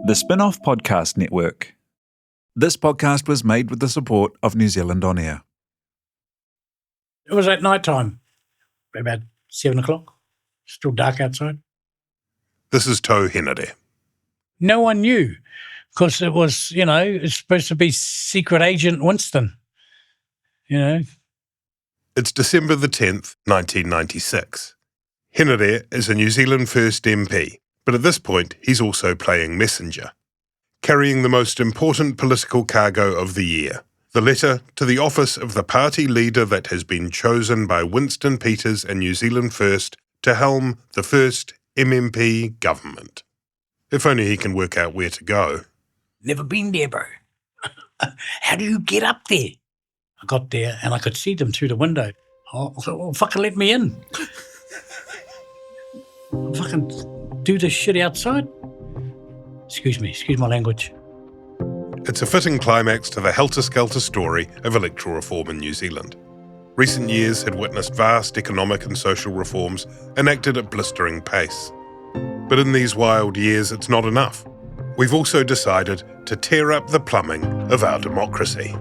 The Spin-Off Podcast Network. This podcast was made with the support of New Zealand On Air. It was at night time, about 7 o'clock. Still dark outside. This is Tau Henare. No one knew because it was, it's supposed to be Secret Agent Winston, It's December the 10th, 1996. Henare is a New Zealand First MP, but at this point he's also playing messenger, carrying the most important political cargo of the year, the letter to the office of the party leader that has been chosen by Winston Peters and New Zealand First to helm the first MMP government. If only he can work out where to go. Never been there, bro. How do you get up there? I got there and I could see them through the window. Oh, well, fucking let me in. Fucking do this shit outside. Excuse my language. It's a fitting climax to the helter-skelter story of electoral reform in New Zealand. Recent years had witnessed vast economic and social reforms enacted at blistering pace. But in these wild years, it's not enough. We've also decided to tear up the plumbing of our democracy.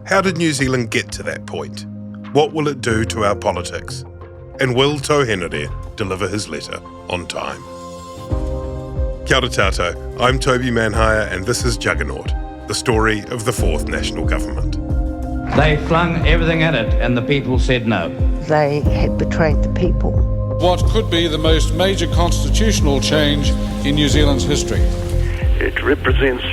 How did New Zealand get to that point? What will it do to our politics? And will Tau Henare deliver his letter on time? Kia ora tātou, I'm Toby Manhire and this is Juggernaut, the story of the fourth national government. They flung everything at it and the people said no. They had betrayed the people. What could be the most major constitutional change in New Zealand's history. It represents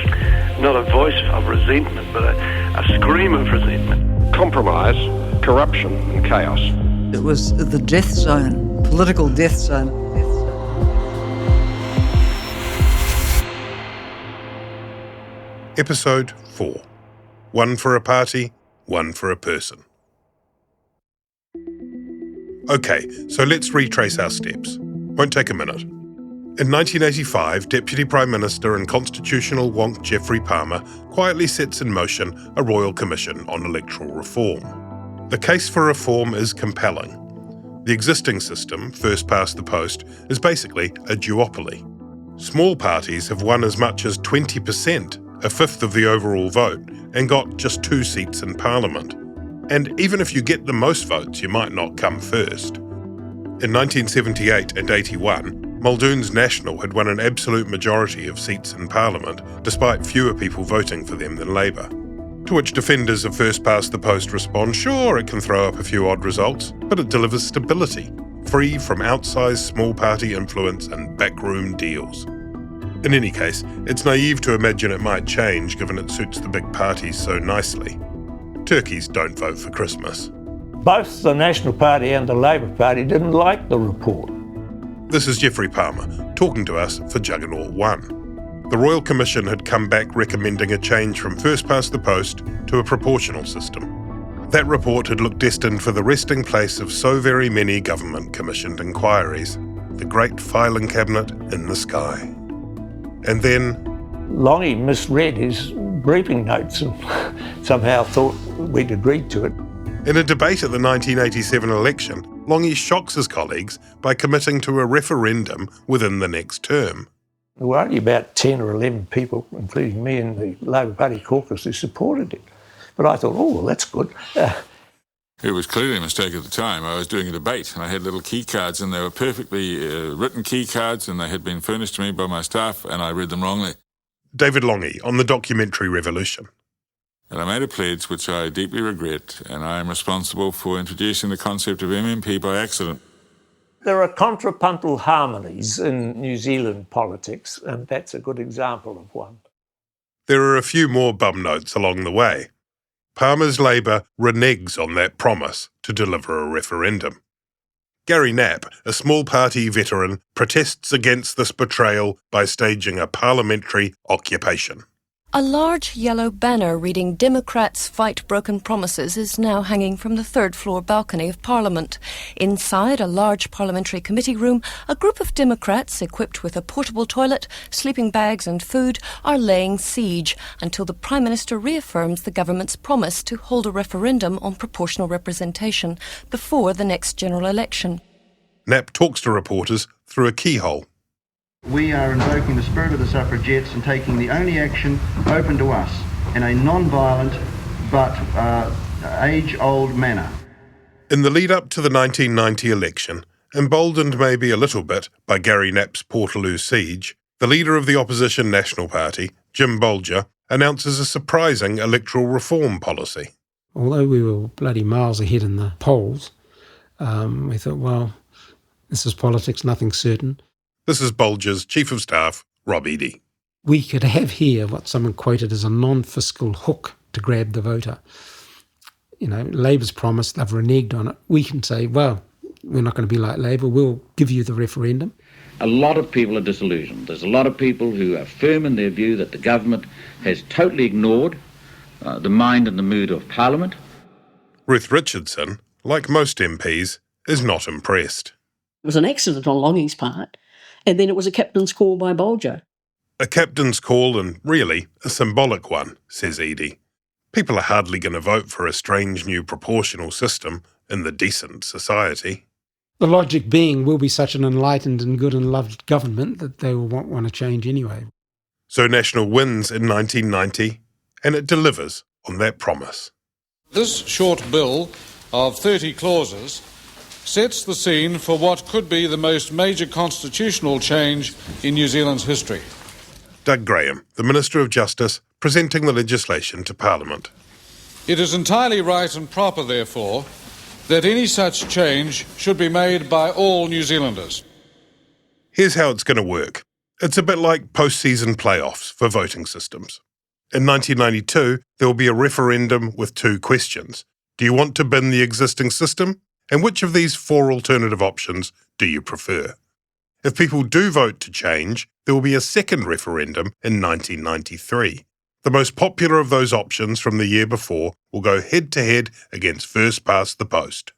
not a voice of resentment, but a scream of resentment. Compromise, corruption and chaos. It was the death zone, political death zone. Episode 4. One for a party, one for a person. Okay, so let's retrace our steps. Won't take a minute. In 1985, Deputy Prime Minister and constitutional wonk Geoffrey Palmer quietly sets in motion a Royal Commission on Electoral Reform. The case for reform is compelling. The existing system, first past the post, is basically a duopoly. Small parties have won as much as 20%, a fifth of the overall vote, and got just 2 seats in Parliament. And even if you get the most votes, you might not come first. In 1978 and 81, Muldoon's National had won an absolute majority of seats in Parliament, despite fewer people voting for them than Labour. To which defenders of first past the post respond, sure, it can throw up a few odd results, but it delivers stability, free from outsized small party influence and backroom deals. In any case, it's naive to imagine it might change given it suits the big parties so nicely. Turkeys don't vote for Christmas. Both the National Party and the Labour Party didn't like the report. This is Geoffrey Palmer, talking to us for Juggernaut 1. The Royal Commission had come back recommending a change from first past the post to a proportional system. That report had looked destined for the resting place of so very many government-commissioned inquiries, the great filing cabinet in the sky. And then Longy misread his briefing notes and somehow thought we'd agreed to it. in a debate at the 1987 election, Longy shocks his colleagues by committing to a referendum within the next term. There were only about 10 or 11 people, including me and the Labour Party caucus, who supported it. But I thought, oh, well, that's good. It was clearly a mistake at the time. I was doing a debate and I had little key cards and they were perfectly written key cards and they had been furnished to me by my staff and I read them wrongly. David Longy on the documentary Revolution. And I made a pledge which I deeply regret, and I am responsible for introducing the concept of MMP by accident. There are contrapuntal harmonies in New Zealand politics, and that's a good example of one. There are a few more bum notes along the way. Palmer's Labour reneges on that promise to deliver a referendum. Gary Knapp, a small party veteran, protests against this betrayal by staging a parliamentary occupation. A large yellow banner reading "Democrats Fight Broken Promises" is now hanging from the third-floor balcony of Parliament. Inside a large parliamentary committee room, a group of Democrats, equipped with a portable toilet, sleeping bags and food, are laying siege until the Prime Minister reaffirms the government's promise to hold a referendum on proportional representation before the next general election. Knapp talks to reporters through a keyhole. We are invoking the spirit of the suffragettes and taking the only action open to us in a non-violent but age-old manner. In the lead-up to the 1990 election, emboldened maybe a little bit by Gary Knapp's Portaloo siege, the leader of the opposition National Party, Jim Bolger, announces a surprising electoral reform policy. Although we were bloody miles ahead in the polls, we thought, well, this is politics, nothing's certain. This is Bolger's Chief of Staff, Rob Eaddy. We could have here what someone quoted as a non-fiscal hook to grab the voter. You know, Labour's promised, they've reneged on it. We can say, well, we're not going to be like Labour, we'll give you the referendum. A lot of people are disillusioned. There's a lot of people who are firm in their view that the government has totally ignored the mind and the mood of Parliament. Ruth Richardson, like most MPs, is not impressed. It was an accident on Longing's part, and then it was a captain's call by Bolger. A captain's call, and really a symbolic one, says Eaddy. People are hardly going to vote for a strange new proportional system in the decent society. The logic being we'll be such an enlightened and good and loved government that they will want to change anyway. So National wins in 1990, and it delivers on that promise. This short bill of 30 clauses sets the scene for what could be the most major constitutional change in New Zealand's history. Doug Graham, the Minister of Justice, presenting the legislation to Parliament. It is entirely right and proper, therefore, that any such change should be made by all New Zealanders. Here's how it's going to work. It's a bit like post-season playoffs for voting systems. In 1992, there will be a referendum with 2 questions. Do you want to bin the existing system? And which of these 4 alternative options do you prefer? If people do vote to change, there will be a second referendum in 1993. The most popular of those options from the year before will go head-to-head against first past the post.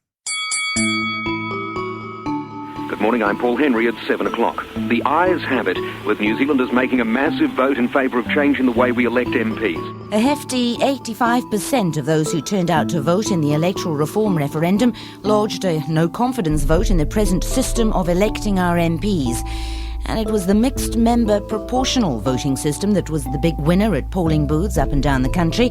Good morning, I'm Paul Henry at 7 o'clock. The ayes have it, with New Zealanders making a massive vote in favour of changing the way we elect MPs. A hefty 85% of those who turned out to vote in the electoral reform referendum lodged a no-confidence vote in the present system of electing our MPs. And it was the mixed-member proportional voting system that was the big winner at polling booths up and down the country.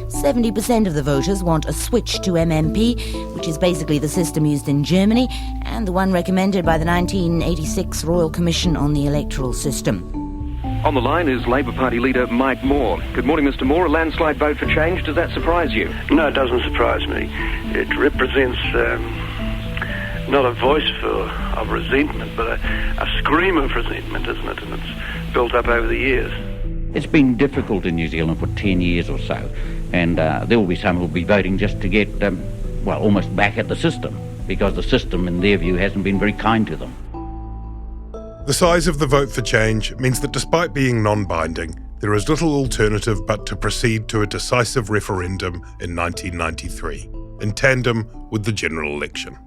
70% of the voters want a switch to MMP, which is basically the system used in Germany and the one recommended by the 1986 Royal Commission on the Electoral System. On the line is Labour Party leader Mike Moore. Good morning, Mr Moore. A landslide vote for change. Does that surprise you? No, it doesn't surprise me. It represents not a voice of resentment, but a scream of resentment, isn't it? And it's built up over the years. It's been difficult in New Zealand for 10 years or so, and there will be some who will be voting just to get, almost back at the system, because the system, in their view, hasn't been very kind to them. The size of the vote for change means that despite being non-binding, there is little alternative but to proceed to a decisive referendum in 1993, in tandem with the general election.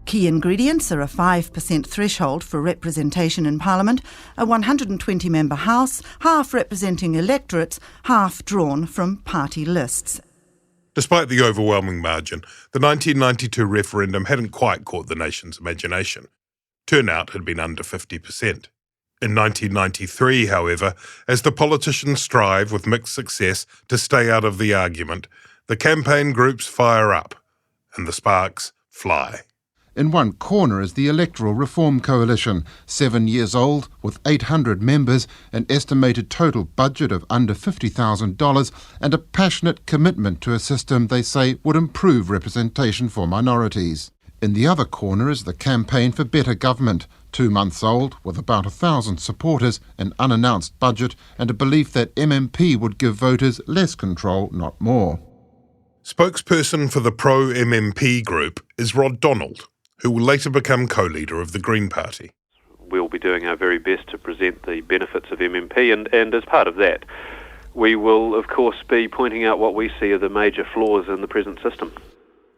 Key ingredients are a 5% threshold for representation in Parliament, a 120-member House, half representing electorates, half drawn from party lists. Despite the overwhelming margin, the 1992 referendum hadn't quite caught the nation's imagination. Turnout had been under 50%. In 1993, however, as the politicians strive with mixed success to stay out of the argument, the campaign groups fire up and the sparks fly. In one corner is the Electoral Reform Coalition, 7 years old, with 800 members, an estimated total budget of under $50,000 and a passionate commitment to a system they say would improve representation for minorities. In the other corner is the Campaign for Better Government, 2 months old, with about 1,000 supporters, an unannounced budget and a belief that MMP would give voters less control, not more. Spokesperson for the pro-MMP group is Rod Donald, who will later become co-leader of the Green Party. We'll be doing our very best to present the benefits of MMP, and as part of that, we will, of course, be pointing out what we see are the major flaws in the present system.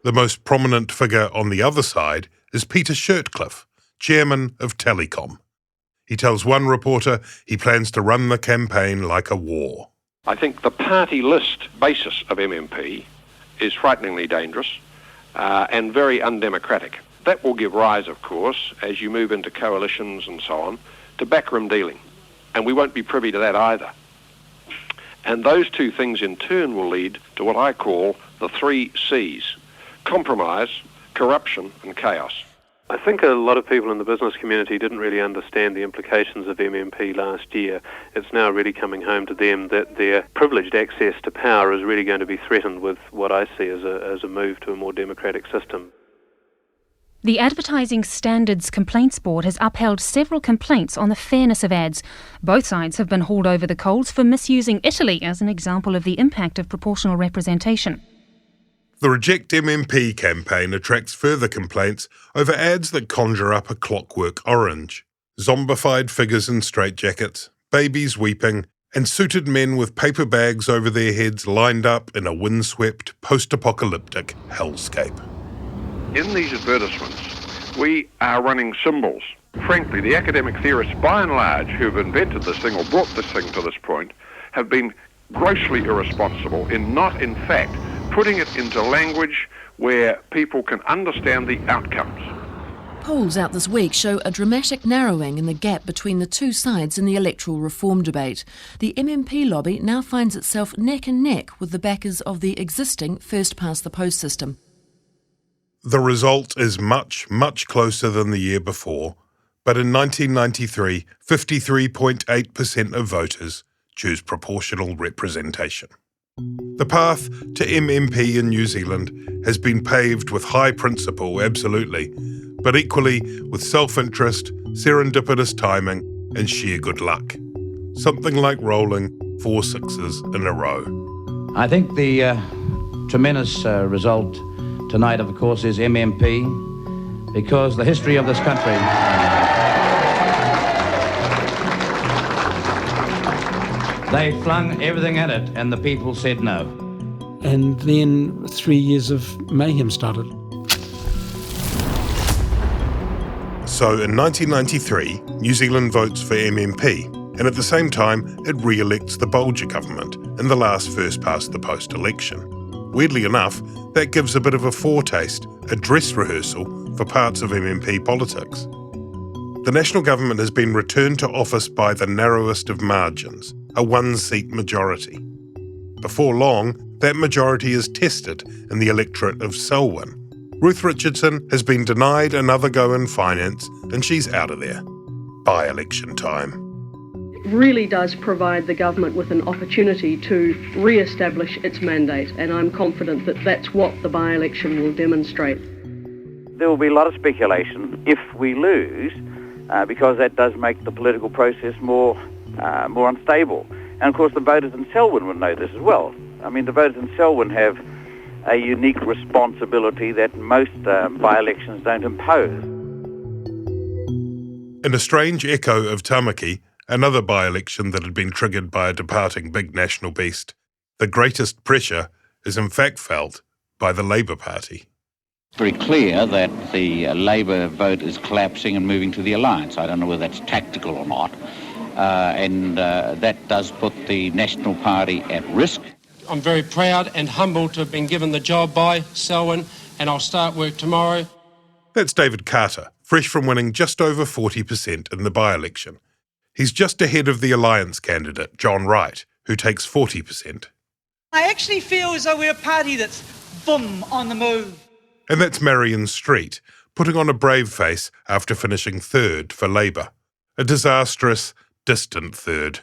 The most prominent figure on the other side is Peter Shirtcliffe, chairman of Telecom. He tells one reporter he plans to run the campaign like a war. I think the party list basis of MMP is frighteningly dangerous and very undemocratic. That will give rise, of course, as you move into coalitions and so on, to backroom dealing, and we won't be privy to that either. And those two things in turn will lead to what I call the 3 C's: compromise, corruption and chaos. I think a lot of people in the business community didn't really understand the implications of MMP last year. It's now really coming home to them that their privileged access to power is really going to be threatened with what I see as a move to a more democratic system. The Advertising Standards Complaints Board has upheld several complaints on the fairness of ads. Both sides have been hauled over the coals for misusing Italy as an example of the impact of proportional representation. The Reject MMP campaign attracts further complaints over ads that conjure up a clockwork orange. Zombified figures in straitjackets, babies weeping, and suited men with paper bags over their heads lined up in a windswept, post-apocalyptic hellscape. In these advertisements, we are running symbols. Frankly, the academic theorists, by and large, who have invented this thing or brought this thing to this point, have been grossly irresponsible in not, in fact, putting it into language where people can understand the outcomes. Polls out this week show a dramatic narrowing in the gap between the two sides in the electoral reform debate. The MMP lobby now finds itself neck and neck with the backers of the existing first-past-the-post system. The result is much, much closer than the year before, but in 1993, 53.8% of voters choose proportional representation. The path to MMP in New Zealand has been paved with high principle, absolutely, but equally with self-interest, serendipitous timing and sheer good luck. Something like rolling 4 sixes in a row. I think the tremendous result tonight, of course, is MMP, because the history of this country... They flung everything at it, and the people said no. And then 3 years of mayhem started. So in 1993, New Zealand votes for MMP, and at the same time, it re-elects the Bolger government in the last first-past-the-post election. Weirdly enough, that gives a bit of a foretaste, a dress rehearsal for parts of MMP politics. The national government has been returned to office by the narrowest of margins, a 1-seat majority. Before long, that majority is tested in the electorate of Selwyn. Ruth Richardson has been denied another go in finance, and she's out of there. By-election time. It really does provide the government with an opportunity to re-establish its mandate, and I'm confident that that's what the by-election will demonstrate. There will be a lot of speculation if we lose, because that does make the political process more unstable. And of course the voters in Selwyn would know this as well. I mean, the voters in Selwyn have a unique responsibility that most by-elections don't impose. In a strange echo of Tamaki, another by-election that had been triggered by a departing big national beast, the greatest pressure is in fact felt by the Labour Party. It's very clear that the Labour vote is collapsing and moving to the Alliance. I don't know whether that's tactical or not. And that does put the National Party at risk. I'm very proud and humbled to have been given the job by Selwyn, and I'll start work tomorrow. That's David Carter, fresh from winning just over 40% in the by-election. He's just ahead of the Alliance candidate, John Wright, who takes 40%. I actually feel as though we're a party that's boom on the move. And that's Marion Street, putting on a brave face after finishing third for Labour. A disastrous, distant third.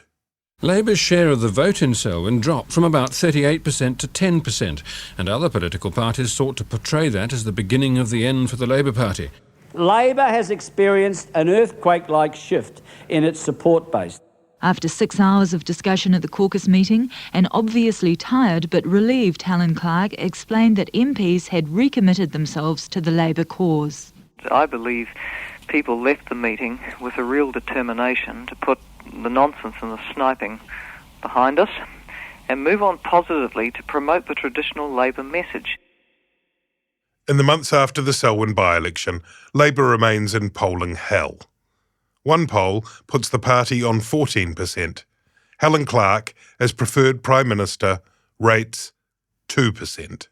Labour's share of the vote in Selwyn dropped from about 38% to 10%, and other political parties sought to portray that as the beginning of the end for the Labour Party. Labour has experienced an earthquake-like shift in its support base. After 6 hours of discussion at the caucus meeting, an obviously tired but relieved Helen Clark explained that MPs had recommitted themselves to the Labour cause. I believe people left the meeting with a real determination to put the nonsense and the sniping behind us and move on positively to promote the traditional Labour message. In the months after the Selwyn by-election, Labour remains in polling hell. One poll puts the party on 14%. Helen Clark, as preferred Prime Minister, rates 2%.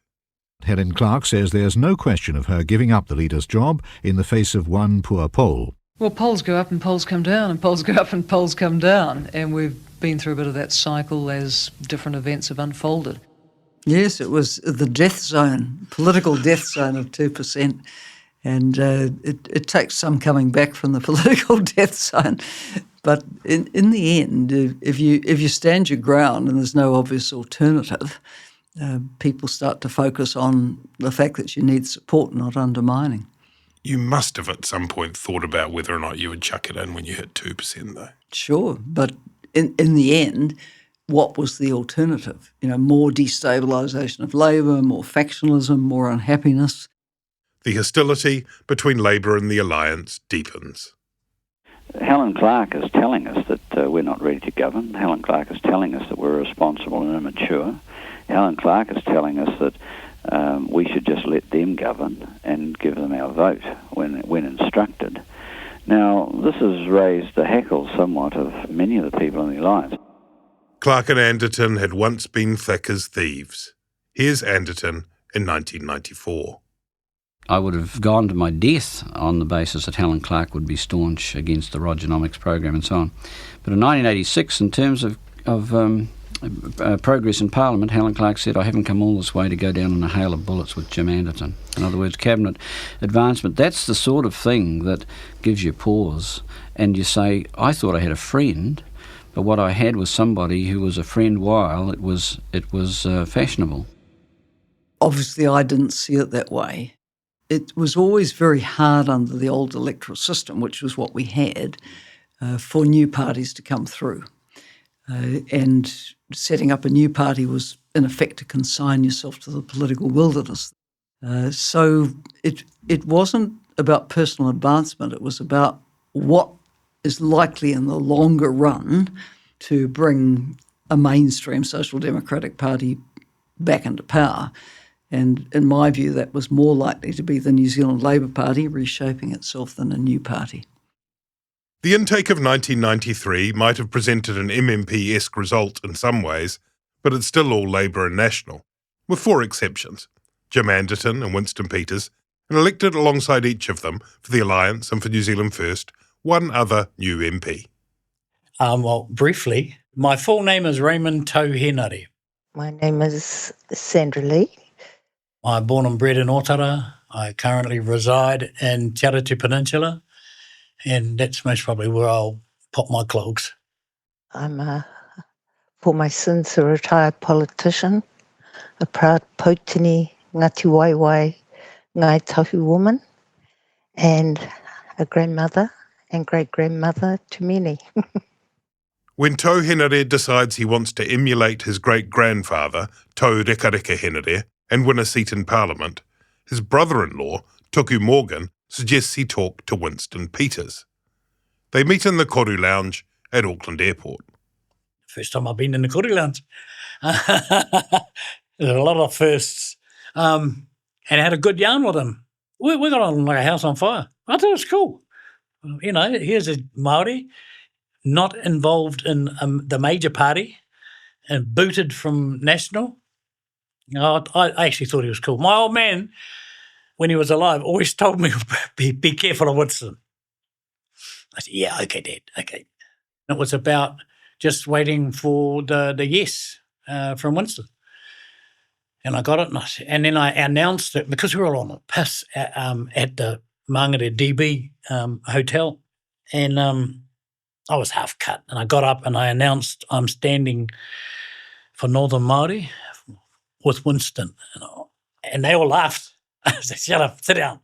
Helen Clark says there's no question of her giving up the leader's job in the face of one poor poll. Well, polls go up and polls come down, and polls go up and polls come down, and we've been through a bit of that cycle as different events have unfolded. Yes, it was the death zone, political death zone of 2%. And it takes some coming back from the political death zone. But in the end, if you stand your ground and there's no obvious alternative, people start to focus on the fact that you need support, not undermining. You must have at some point thought about whether or not you would chuck it in when you hit 2%, though. Sure, but in the end, what was the alternative? More destabilisation of Labour, more factionalism, more unhappiness. The hostility between Labour and the Alliance deepens. Helen Clark is telling us that we're not ready to govern. Helen Clark is telling us that we're irresponsible and immature. Helen Clark is telling us that we should just let them govern and give them our vote when instructed. Now, this has raised the hackles somewhat of many of the people in the Alliance. Clark and Anderton had once been thick as thieves. Here's Anderton in 1994. I would have gone to my death on the basis that Helen Clark would be staunch against the Rogernomics program and so on. But in 1986, in terms of progress in Parliament, Helen Clark said, I haven't come all this way to go down in a hail of bullets with Jim Anderton. In other words, cabinet advancement. That's the sort of thing that gives you pause. And you say, I thought I had a friend, but what I had was somebody who was a friend while it was fashionable. Obviously, I didn't see it that way. It was always very hard under the old electoral system, which was what we had, for new parties to come through. And setting up a new party was, in effect, to consign yourself to the political wilderness. So it wasn't about personal advancement. It was about what is likely in the longer run to bring a mainstream social democratic party back into power. And in my view, that was more likely to be the New Zealand Labour Party reshaping itself than a new party. The intake of 1993 might have presented an MMP-esque result in some ways, but it's still all Labour and National, with 4 exceptions: Jim Anderton and Winston Peters, and elected alongside each of them for the Alliance and for New Zealand First, one other new MP. Well, briefly, my full name is Raymond Tau Henare. My name is Sandra Lee. I'm born and bred in Otara. I currently reside in Te Aratu Peninsula, and that's most probably where I'll pop my clogs. I'm, for my sins, a retired politician, a proud Pautini Ngati Waiwai Ngai Tahu woman, and a grandmother and great-grandmother to many. When Tau Henare decides he wants to emulate his great-grandfather, Tau Rekareka Henare, and win a seat in Parliament, his brother-in-law, Tuku Morgan, suggests he talk to Winston Peters. They meet in the Koru Lounge at Auckland Airport. First time I've been in the Koru Lounge. There's a lot of firsts. And I had a good yarn with him. We got on like a house on fire. I thought it was cool. Here's a Māori not involved in the major party and booted from National. I actually thought he was cool. My old man, when he was alive, always told me, be careful of Winston. I said, yeah, okay, Dad, okay. It was about just waiting for the yes from Winston. And I got it, and then I announced it, because we were all on a piss at the Mangere DB hotel, and I was half cut, and I got up and I announced I'm standing for Northern Māori with Winston, and they all laughed. I said, "Shut up, sit down."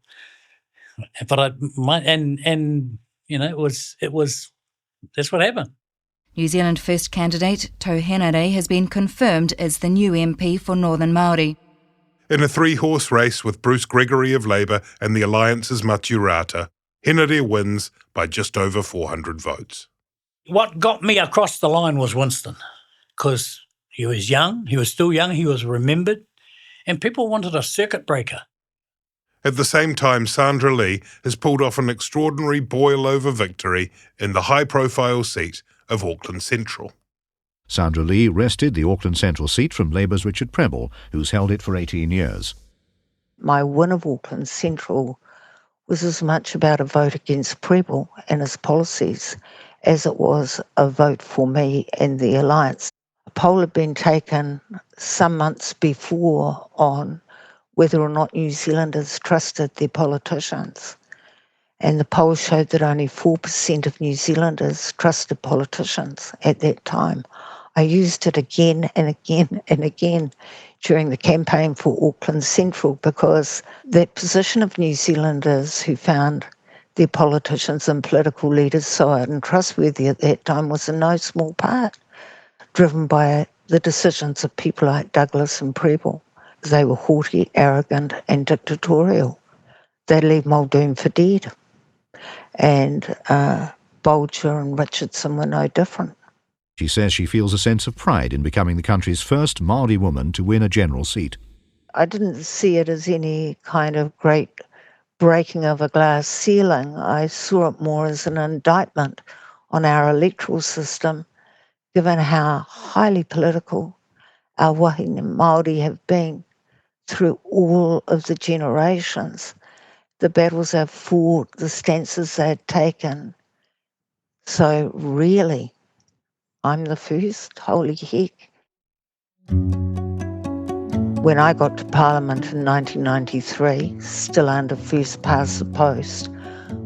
But it was that's what happened. New Zealand First candidate Tau Henare has been confirmed as the new MP for Northern Māori. In a 3-horse race with Bruce Gregory of Labour and the Alliance's Maturata, Henare wins by just over 400 votes. What got me across the line was Winston, because he was young, he was still young, he was remembered, and people wanted a circuit breaker. At the same time, Sandra Lee has pulled off an extraordinary boil-over victory in the high-profile seat of Auckland Central. Sandra Lee wrested the Auckland Central seat from Labour's Richard Prebble, who's held it for 18 years. My win of Auckland Central was as much about a vote against Prebble and his policies as it was a vote for me and the Alliance. A poll had been taken some months before on whether or not New Zealanders trusted their politicians. And the poll showed that only 4% of New Zealanders trusted politicians at that time. I used it again and again and again during the campaign for Auckland Central because that position of New Zealanders who found their politicians and political leaders so untrustworthy at that time was in no small part driven by the decisions of people like Douglas and Prebble. They were haughty, arrogant and dictatorial. They'd leave Muldoon for dead. And Bolger and Richardson were no different. She says she feels a sense of pride in becoming the country's first Māori woman to win a general seat. I didn't see it as any kind of great breaking of a glass ceiling. I saw it more as an indictment on our electoral system, given how highly political our wahine Māori have been through all of the generations. The battles they've fought, the stances they've taken. So really, I'm the first, holy heck. When I got to Parliament in 1993, still under first past the post,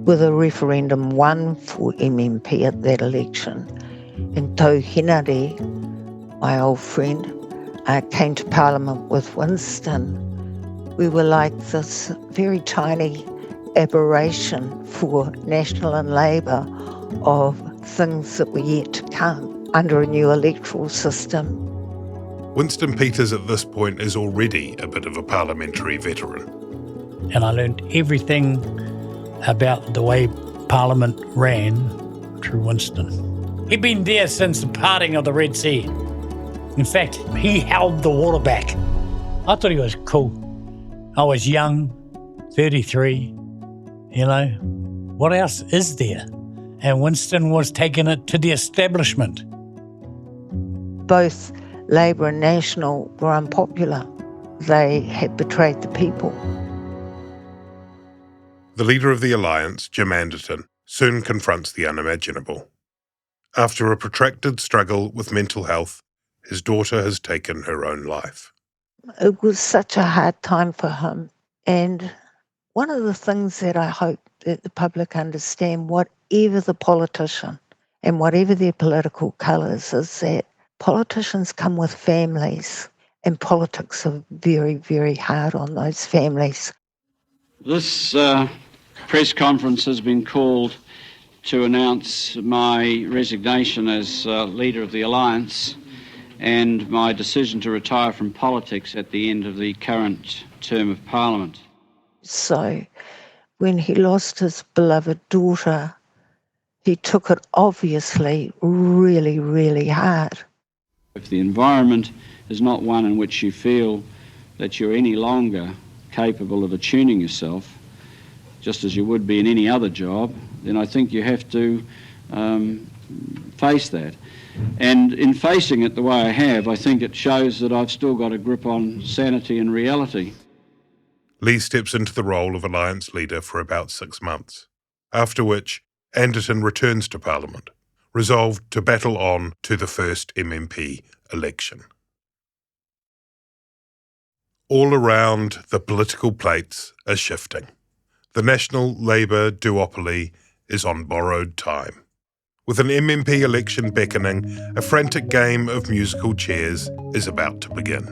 with a referendum won for MMP at that election, and Tau Henare, my old friend, came to Parliament with Winston, we were like this very tiny aberration for National and Labour of things that were yet to come under a new electoral system. Winston Peters at this point is already a bit of a parliamentary veteran. And I learned everything about the way Parliament ran through Winston. He'd been there since the parting of the Red Sea. In fact, he held the water back. I thought he was cool. I was young, 33, what else is there? And Winston was taking it to the establishment. Both Labour and National were unpopular. They had betrayed the people. The leader of the Alliance, Jim Anderton, soon confronts the unimaginable. After a protracted struggle with mental health, his daughter has taken her own life. It was such a hard time for him. And one of the things that I hope that the public understand, whatever the politician and whatever their political colours, is that politicians come with families and politics are very, very hard on those families. This press conference has been called to announce my resignation as leader of the Alliance and my decision to retire from politics at the end of the current term of Parliament. So when he lost his beloved daughter, he took it obviously really, really hard. If the environment is not one in which you feel that you're any longer capable of attuning yourself, just as you would be in any other job, then I think you have to face that. And in facing it the way I have, I think it shows that I've still got a grip on sanity and reality. Lee steps into the role of Alliance leader for about 6 months, after which Anderton returns to Parliament, resolved to battle on to the first MMP election. All around, the political plates are shifting. The National Labour duopoly is on borrowed time. With an MMP election beckoning, a frantic game of musical chairs is about to begin.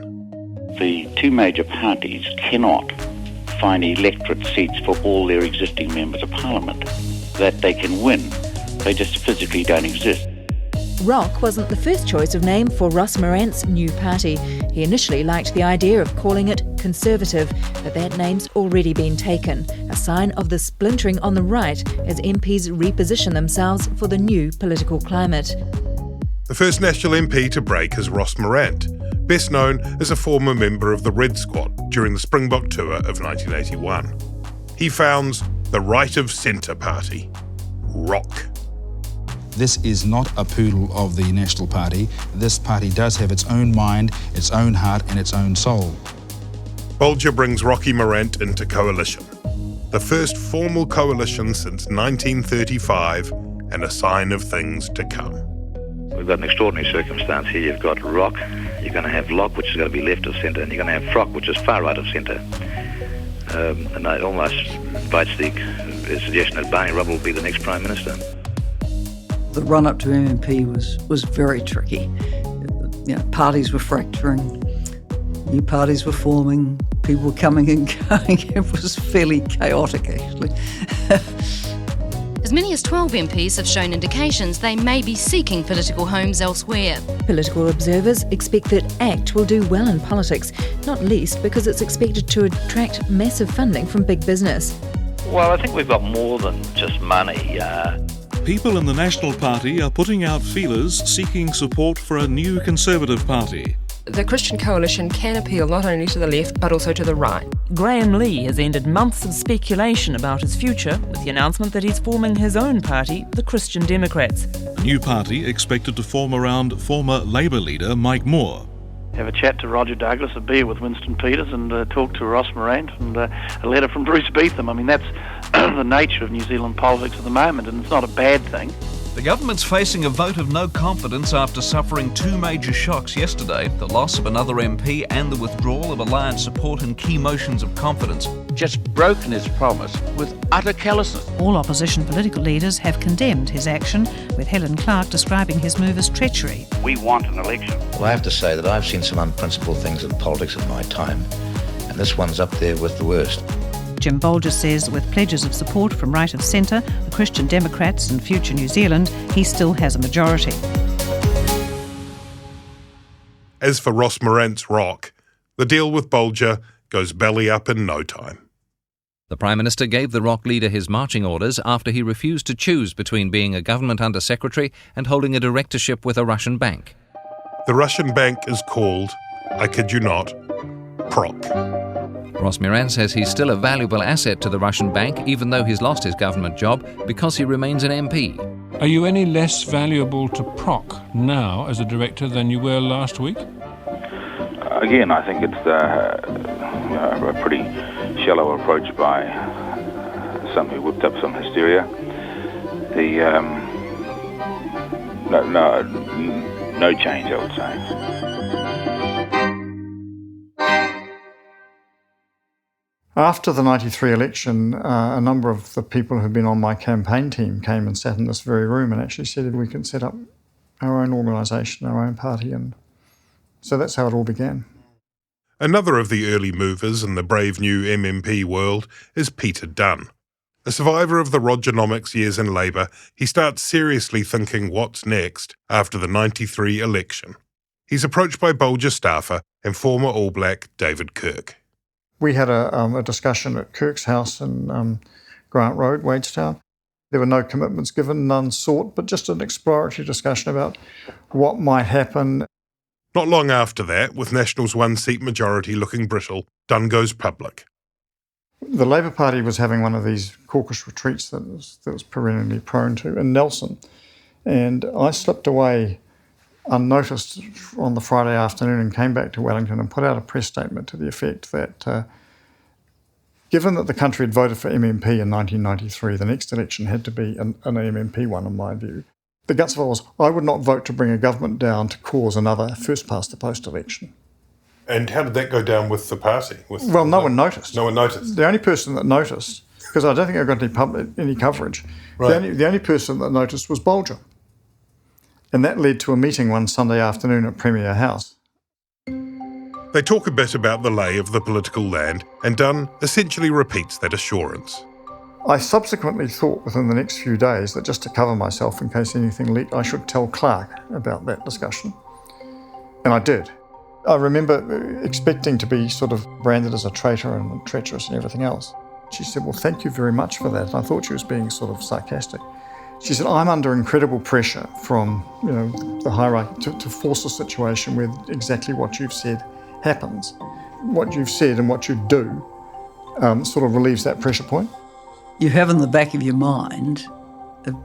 The two major parties cannot find electorate seats for all their existing members of Parliament that they can win. They just physically don't exist. Rock wasn't the first choice of name for Ross Morant's new party. He initially liked the idea of calling it Conservative, but that name's already been taken, a sign of the splintering on the right as MPs reposition themselves for the new political climate. The first National MP to break is Ross Morant, best known as a former member of the Red Squad during the Springbok tour of 1981. He founds the Right of Centre Party, ROC. This is not a poodle of the National Party. This party does have its own mind, its own heart and its own soul. Bolger brings Rocky Morant into coalition. the first formal coalition since 1935 and a sign of things to come. We've got an extraordinary circumstance here. You've got ROC, you're going to have LOC, which is going to be left of centre, and you're going to have FROC, which is far right of centre. And I almost invites the suggestion that Barney Rubble will be the next Prime Minister. The run-up to MMP was very tricky. Parties were fracturing, new parties were forming, people were coming and going. It was fairly chaotic, actually. As many as 12 MPs have shown indications they may be seeking political homes elsewhere. Political observers expect that ACT will do well in politics, not least because it's expected to attract massive funding from big business. Well, I think we've got more than just money. People in the National Party are putting out feelers seeking support for a new Conservative Party. The Christian coalition can appeal not only to the left but also to the right. Graham Lee has ended months of speculation about his future with the announcement that he's forming his own party, the Christian Democrats. A new party expected to form around former Labour leader Mike Moore. Have a chat to Roger Douglas, a beer with Winston Peters, and talk to Ross Morant, and a letter from Bruce Beetham. I mean, that's the nature of New Zealand politics at the moment, and it's not a bad thing. The government's facing a vote of no confidence after suffering two major shocks yesterday, the loss of another MP and the withdrawal of Alliance support in key motions of confidence. Just broken his promise with utter callousness. All opposition political leaders have condemned his action, with Helen Clark describing his move as treachery. We want an election. Well, I have to say that I've seen some unprincipled things in politics in my time, and this one's up there with the worst. Jim Bolger says with pledges of support from right of centre, the Christian Democrats and Future New Zealand, he still has a majority. As for Ross Morant's ROC, the deal with Bolger goes belly up in no time. The Prime Minister gave the ROC leader his marching orders after he refused to choose between being a government under-secretary and holding a directorship with a Russian bank. The Russian bank is called, I kid you not, PROC. Ross Morant says he's still a valuable asset to the Russian bank, even though he's lost his government job, because he remains an MP. Are you any less valuable to PROC now as a director than you were last week? Again, I think it's a pretty shallow approach by some who whipped up some hysteria. No change, I would say. After the 93 election, a number of the people who had been on my campaign team came and sat in this very room and actually said we can set up our own organisation, our own party, and so that's how it all began. Another of the early movers in the brave new MMP world is Peter Dunn. A survivor of the Rogernomics years in Labour, he starts seriously thinking what's next after the 93 election. He's approached by Bolger staffer and former All Black David Kirk. We had a discussion at Kirk's house in Grant Road, Wadestown. There were no commitments given, none sought, but just an exploratory discussion about what might happen. Not long after that, with National's one-seat majority looking brittle, Dunn goes public. The Labour Party was having one of these caucus retreats that was perennially prone to in Nelson, and I slipped away unnoticed on the Friday afternoon and came back to Wellington and put out a press statement to the effect that given that the country had voted for MMP in 1993, the next election had to be an MMP one, in my view. The guts of it was, I would not vote to bring a government down to cause another first-past-the-post election. And how did that go down with the party? Well, no one noticed. No one noticed? The only person that noticed, because I don't think I got any coverage, right. the only person that noticed was Bolger. And that led to a meeting one Sunday afternoon at Premier House. They talk a bit about the lay of the political land, and Dunn essentially repeats that assurance. I subsequently thought within the next few days that just to cover myself in case anything leaked, I should tell Clark about that discussion. And I did. I remember expecting to be sort of branded as a traitor and treacherous and everything else. She said, well, thank you very much for that. And I thought she was being sort of sarcastic. She said, I'm under incredible pressure from the hierarchy to force a situation where exactly what you've said happens. What you've said and what you do sort of relieves that pressure point. You have in the back of your mind,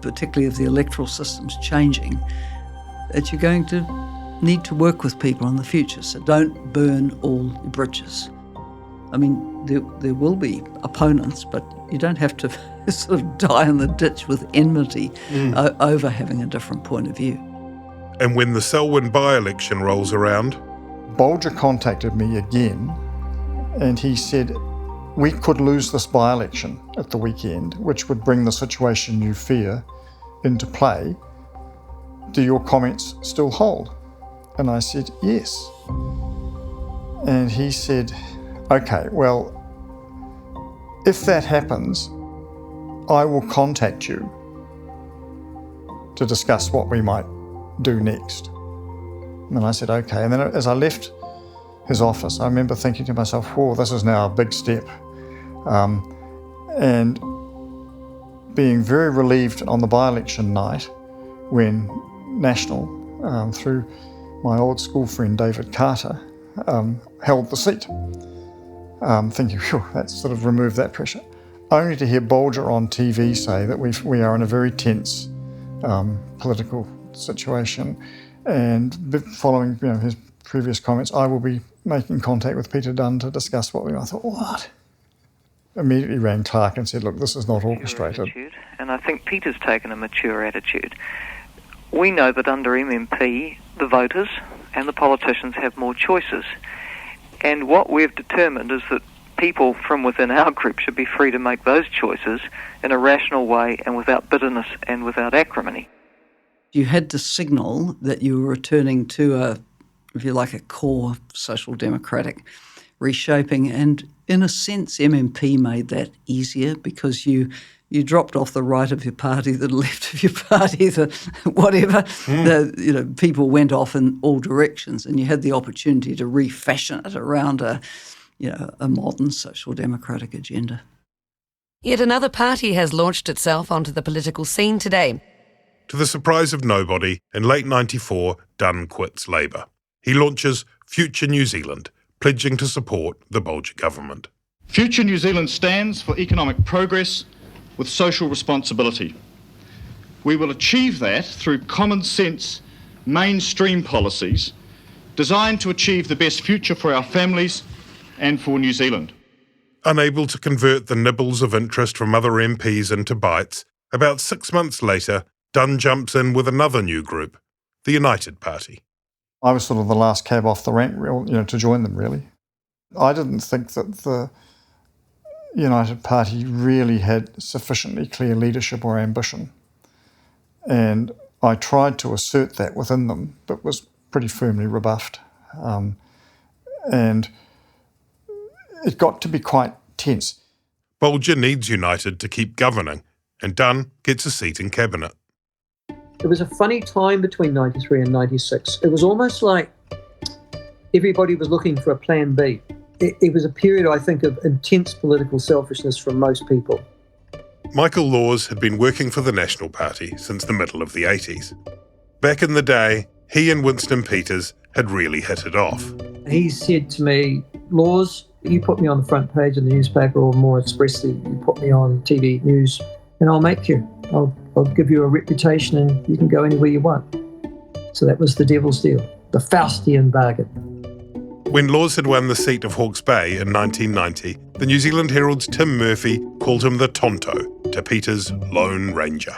particularly if the electoral system's changing, that you're going to need to work with people in the future. So don't burn all your bridges. I mean, there will be opponents, but you don't have to sort of die in the ditch with enmity over having a different point of view. And when the Selwyn by-election rolls around, Bolger contacted me again, and he said, we could lose this by-election at the weekend, which would bring the situation you fear into play. Do your comments still hold? And I said, yes. And he said, okay, well, if that happens, I will contact you to discuss what we might do next. And I said, okay. And then as I left his office, I remember thinking to myself, whoa, this is now a big step. And being very relieved on the by-election night when National, through my old school friend David Carter, held the seat. Thinking, phew, that sort of removed that pressure. Only to hear Bolger on TV say that we are in a very tense political situation, and following his previous comments, I will be making contact with Peter Dunn to discuss what we are. I thought, what? Immediately rang Clark and said, look, this is not orchestrated. And I think Peter's taken a mature attitude. We know that under MMP, the voters and the politicians have more choices. And what we've determined is that people from within our group should be free to make those choices in a rational way and without bitterness and without acrimony. You had to signal that you were returning to if you like, a core social democratic reshaping. And in a sense, MMP made that easier because you dropped off the right of your party, the left of your party, the whatever. People went off in all directions, and you had the opportunity to refashion it around a modern social democratic agenda. Yet another party has launched itself onto the political scene today. To the surprise of nobody, in late '94, Dunn quits Labour. He launches Future New Zealand, pledging to support the Bolger government. Future New Zealand stands for economic progress with social responsibility. We will achieve that through common sense, mainstream policies designed to achieve the best future for our families and for New Zealand. Unable to convert the nibbles of interest from other MPs into bites, about 6 months later, Dunn jumps in with another new group, the United Party. I was sort of the last cab off the rank, to join them, really. I didn't think that the United Party really had sufficiently clear leadership or ambition. And I tried to assert that within them, but was pretty firmly rebuffed. And it got to be quite tense. Bolger needs United to keep governing, and Dunn gets a seat in cabinet. It was a funny time between 93 and 96. It was almost like everybody was looking for a plan B. It was a period, I think, of intense political selfishness from most people. Michael Laws had been working for the National Party since the middle of the 80s. Back in the day, he and Winston Peters had really hit it off. He said to me, Laws, you put me on the front page of the newspaper, or more expressly, you put me on TV news, and I'll make you. I'll give you a reputation and you can go anywhere you want. So that was the devil's deal, the Faustian bargain. When Laws had won the seat of Hawke's Bay in 1990, the New Zealand Herald's Tim Murphy called him the Tonto to Peters' Lone Ranger.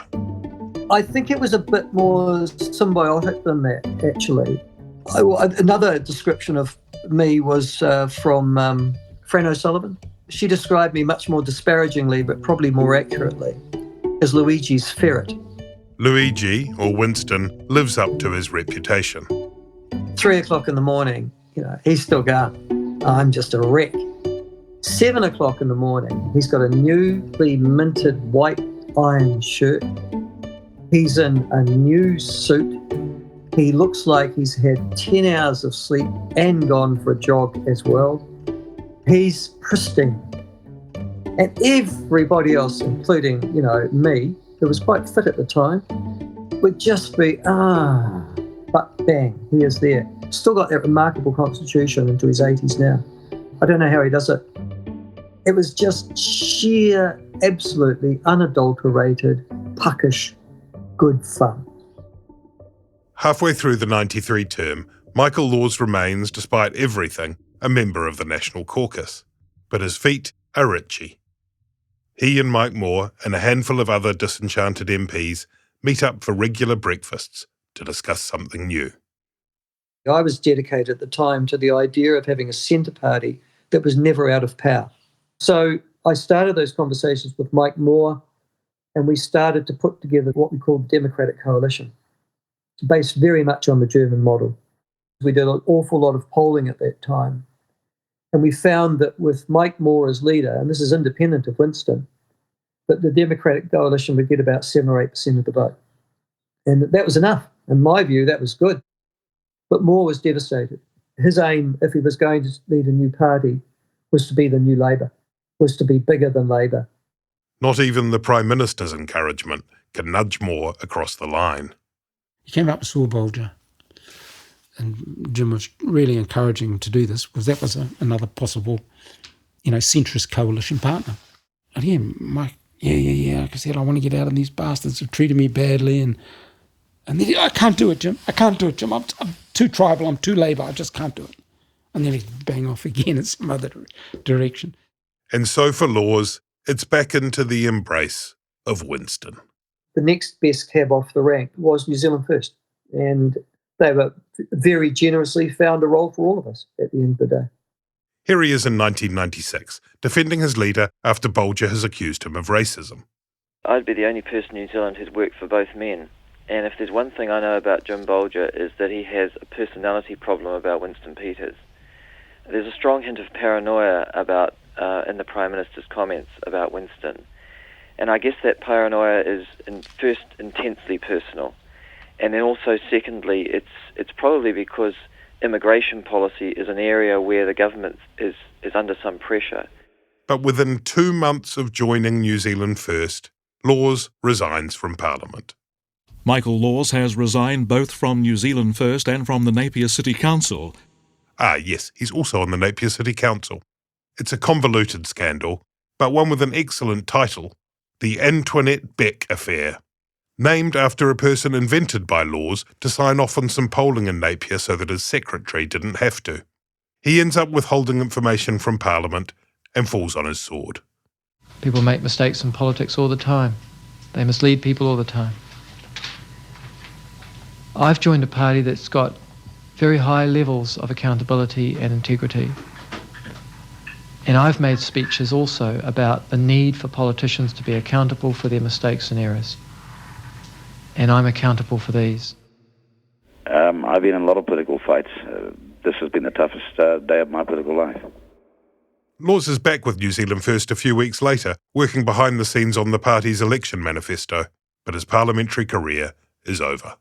I think it was a bit more symbiotic than that, actually. Another description of me was from Fran O'Sullivan. She described me much more disparagingly, but probably more accurately, as Luigi's ferret. Luigi, or Winston, lives up to his reputation. 3 o'clock in the morning, he's still going. I'm just a wreck. 7 o'clock in the morning, he's got a newly minted white iron shirt. He's in a new suit. He looks like he's had 10 hours of sleep and gone for a jog as well. He's pristine. And everybody else, including, me, who was quite fit at the time, would just be, but bang, he is there. Still got that remarkable constitution into his 80s now. I don't know how he does it. It was just sheer, absolutely unadulterated, puckish, good fun. Halfway through the 93 term, Michael Laws remains, despite everything, a member of the National Caucus. but his feet are itchy. He and Mike Moore and a handful of other disenchanted MPs meet up for regular breakfasts to discuss something new. I was dedicated at the time to the idea of having a centre party that was never out of power. So I started those conversations with Mike Moore, and we started to put together what we called the Democratic Coalition, based very much on the German model. We did an awful lot of polling at that time, and we found that with Mike Moore as leader, and this is independent of Winston, that the Democratic Coalition would get about 7 or 8% of the vote. And that was enough. In my view, that was good. But Moore was devastated. His aim, if he was going to lead a new party, was to be the new Labour, was to be bigger than Labour. Not even the Prime Minister's encouragement can nudge Moore across the line. He came up with Jim Bolger, and Jim was really encouraging him to do this because that was another possible, centrist coalition partner. And again, Mike, like I said, I want to get out of these bastards who've treated me badly, and then I can't do it, Jim. I'm too tribal, I'm too Labour, I just can't do it. And then he'd bang off again in some other direction. And so for Laws, it's back into the embrace of Winston. The next best cab off the rank was New Zealand First. And they were very generously found a role for all of us at the end of the day. Here he is in 1996, defending his leader after Bolger has accused him of racism. I'd be the only person in New Zealand who's worked for both men. And if there's one thing I know about Jim Bolger is that he has a personality problem about Winston Peters. There's a strong hint of paranoia about in the Prime Minister's comments about Winston. And I guess that paranoia is first intensely personal. And then also secondly, it's probably because immigration policy is an area where the government is under some pressure. But within 2 months of joining New Zealand First, Laws resigns from Parliament. Michael Laws has resigned both from New Zealand First and from the Napier City Council. Ah, yes, he's also on the Napier City Council. It's a convoluted scandal, but one with an excellent title, the Antoinette Beck Affair, named after a person invented by Laws to sign off on some polling in Napier so that his secretary didn't have to. He ends up withholding information from Parliament and falls on his sword. People make mistakes in politics all the time. They mislead people all the time. I've joined a party that's got very high levels of accountability and integrity. And I've made speeches also about the need for politicians to be accountable for their mistakes and errors. And I'm accountable for these. I've been in a lot of political fights. This has been the toughest day of my political life. Laws is back with New Zealand First a few weeks later, working behind the scenes on the party's election manifesto, but his parliamentary career is over.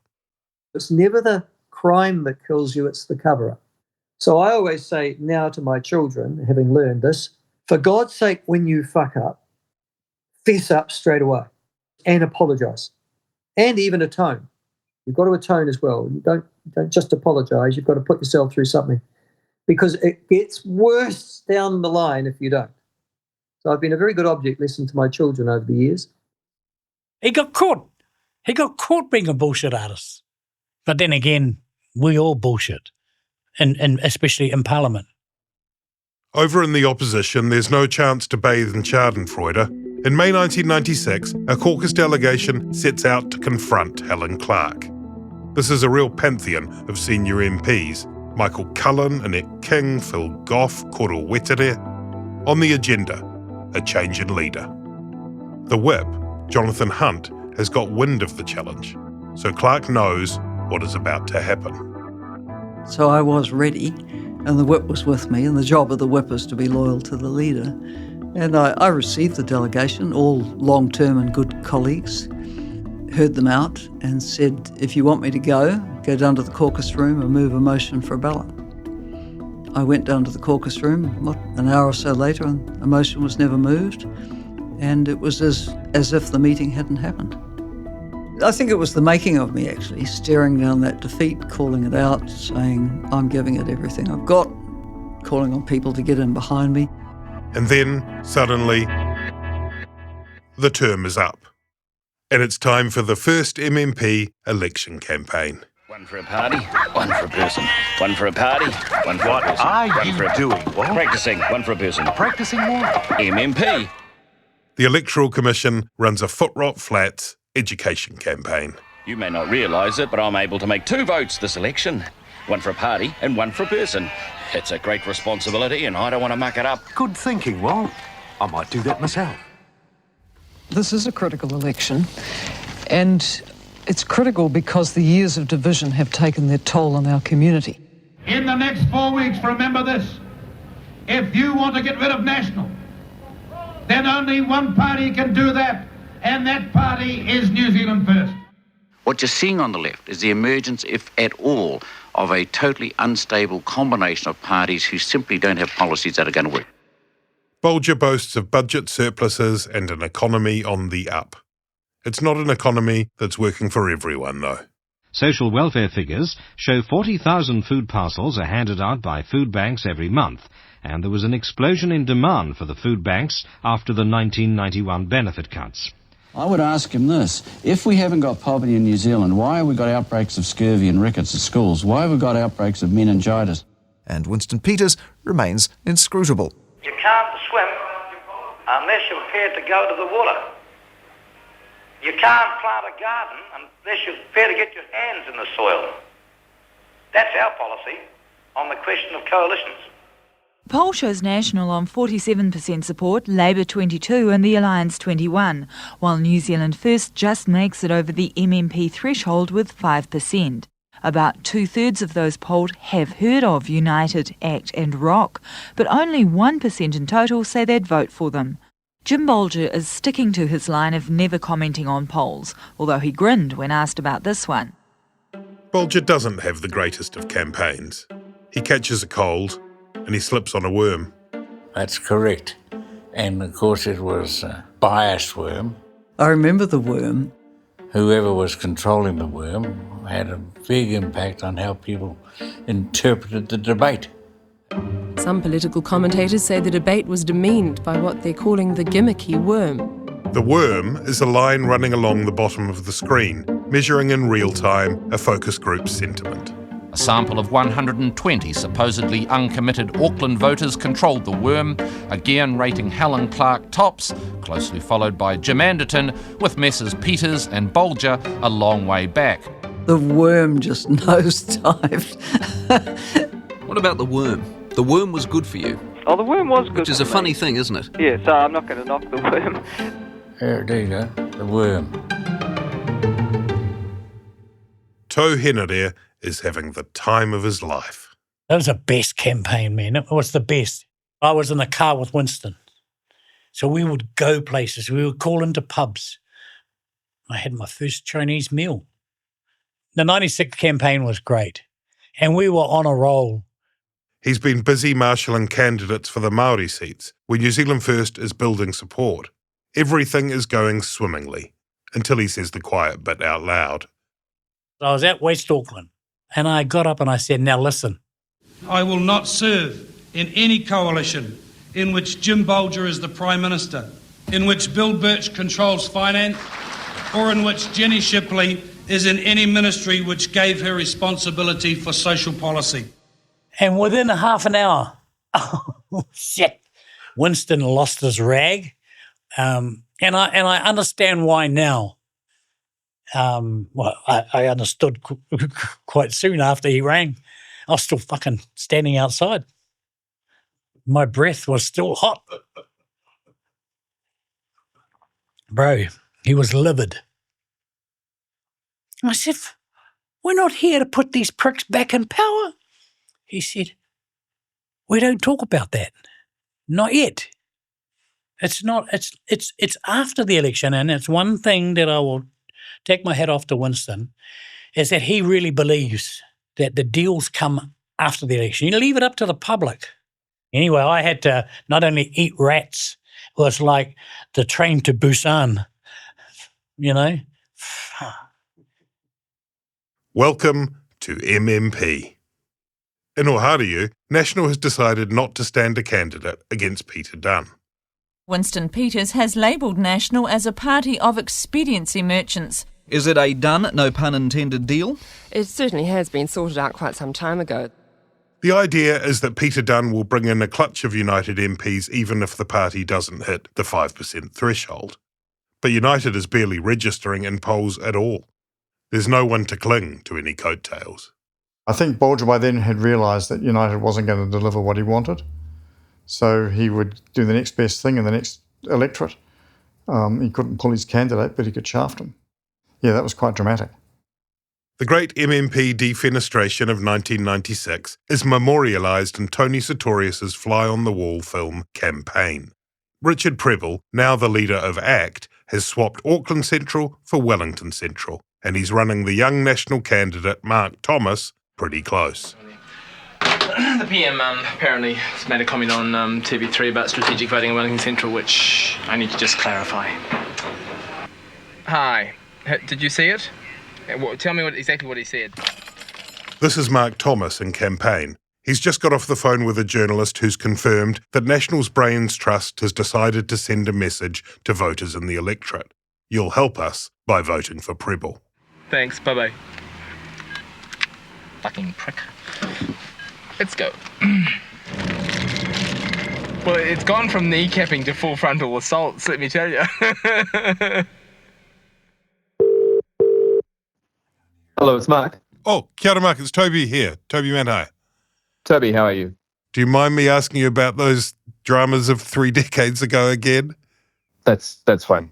It's never the crime that kills you, it's the cover-up. So I always say now to my children, having learned this, for God's sake, when you fuck up, fess up straight away and apologise. And even atone. You've got to atone as well. You don't just apologise, you've got to put yourself through something. Because it gets worse down the line if you don't. So I've been a very good object lesson to my children over the years. He got caught. He got caught being a bullshit artist. But then again, we all bullshit, and especially in Parliament. Over in the opposition, there's no chance to bathe in schadenfreude. In May 1996, a caucus delegation sets out to confront Helen Clark. This is a real pantheon of senior MPs: Michael Cullen, Annette King, Phil Goff, Koro Wetere. On the agenda, a change in leader. The whip, Jonathan Hunt, has got wind of the challenge, so Clark knows what is about to happen. So I was ready, and the whip was with me, and the job of the whip is to be loyal to the leader. And I received the delegation, all long-term and good colleagues, heard them out and said, if you want me to go down to the caucus room and move a motion for a ballot. I went down to the caucus room, an hour or so later, and a motion was never moved, and it was as if the meeting hadn't happened. I think it was the making of me, actually, staring down that defeat, calling it out, saying, I'm giving it everything I've got, calling on people to get in behind me. And then, suddenly, the term is up. And it's time for the first MMP election campaign. One for a party, one for a person. One for a party, one for a person. What are you doing, Walt? Practising, one for a person. Practising what? MMP. The Electoral Commission runs a foot-rot flats education campaign. You may not realise it, but I'm able to make 2 votes this election. One for a party and one for a person. It's a great responsibility and I don't want to muck it up. Good thinking, Walt. I might do that myself. This is a critical election, and it's critical because the years of division have taken their toll on our community. In the next 4 weeks, remember this. If you want to get rid of National, then only one party can do that, and that party is New Zealand First. What you're seeing on the left is the emergence, if at all, of a totally unstable combination of parties who simply don't have policies that are going to work. Bolger boasts of budget surpluses and an economy on the up. It's not an economy that's working for everyone, though. Social welfare figures show 40,000 food parcels are handed out by food banks every month, and there was an explosion in demand for the food banks after the 1991 benefit cuts. I would ask him this: if we haven't got poverty in New Zealand, why have we got outbreaks of scurvy and rickets at schools? Why have we got outbreaks of meningitis? And Winston Peters remains inscrutable. You can't swim unless you're prepared to go to the water. You can't plant a garden unless you're prepared to get your hands in the soil. That's our policy on the question of coalitions. Poll shows National on 47% support, Labour 22% and the Alliance 21%, while New Zealand First just makes it over the MMP threshold with 5%. About 2/3 of those polled have heard of United, ACT and ROC, but only 1% in total say they'd vote for them. Jim Bolger is sticking to his line of never commenting on polls, although he grinned when asked about this one. Bolger doesn't have the greatest of campaigns. He catches a cold and he slips on a worm. That's correct. And of course it was a biased worm. I remember the worm. Whoever was controlling the worm had a big impact on how people interpreted the debate. Some political commentators say the debate was demeaned by what they're calling the gimmicky worm. The worm is a line running along the bottom of the screen, measuring in real time a focus group's sentiment. A sample of 120 supposedly uncommitted Auckland voters controlled the worm, again rating Helen Clark tops, closely followed by Jim Anderton, with Messrs Peters and Bolger a long way back. The worm just nosedived. What about the worm? The worm was good for you. Oh, the worm was good. Which is a funny thing, isn't it? Yeah, so I'm not going to knock the worm. There you go, the worm. Tau Henare is having the time of his life. That was the best campaign, man. It was the best. I was in the car with Winston. So we would go places. We would call into pubs. I had my first Chinese meal. The 96 campaign was great. And we were on a roll. He's been busy marshalling candidates for the Māori seats, where New Zealand First is building support. Everything is going swimmingly, until he says the quiet bit out loud. I was at West Auckland, and I got up and I said, now listen. I will not serve in any coalition in which Jim Bolger is the Prime Minister, in which Bill Birch controls finance, or in which Jenny Shipley is in any ministry which gave her responsibility for social policy. And within half an hour, oh, shit, Winston lost his rag. And I understand why now. I understood quite soon after he rang. I was still fucking standing outside. My breath was still hot. Bro, he was livid. I said, we're not here to put these pricks back in power. He said, we don't talk about that. Not yet. It's after the election, and it's one thing that I will take my hat off to Winston, is that he really believes that the deals come after the election. You leave it up to the public. Anyway, I had to not only eat rats, it was like the train to Busan, you know. Welcome to MMP. In Ohariu, National has decided not to stand a candidate against Peter Dunn. Winston Peters has labelled National as a party of expediency merchants. Is it a done, no pun intended, deal? It certainly has been sorted out quite some time ago. The idea is that Peter Dunne will bring in a clutch of United MPs even if the party doesn't hit the 5% threshold. But United is barely registering in polls at all. There's no one to cling to any coattails. I think Bolger by then had realised that United wasn't going to deliver what he wanted, so he would do the next best thing in the next electorate. He couldn't pull his candidate, but he could shaft him. Yeah, that was quite dramatic. The great MMP defenestration of 1996 is memorialised in Tony Sartorius's fly-on-the-wall film Campaign. Richard Prebble, now the leader of ACT, has swapped Auckland Central for Wellington Central, and he's running the young national candidate Mark Thomas pretty close. The PM apparently has made a comment on TV3 about strategic voting in Wellington Central, which I need to just clarify. Hi, did you see it? Tell me exactly what he said. This is Mark Thomas in Campaign. He's just got off the phone with a journalist who's confirmed that National's Brains Trust has decided to send a message to voters in the electorate. You'll help us by voting for Prebble. Thanks, bye-bye. Fucking prick. Let's go. Well, it's gone from kneecapping to full frontal assaults, let me tell you. Hello, it's Mark. Oh, kia ora, Mark. It's Toby here. Toby Manhai. Toby, how are you? Do you mind me asking you about those dramas of 3 decades ago again? That's fine.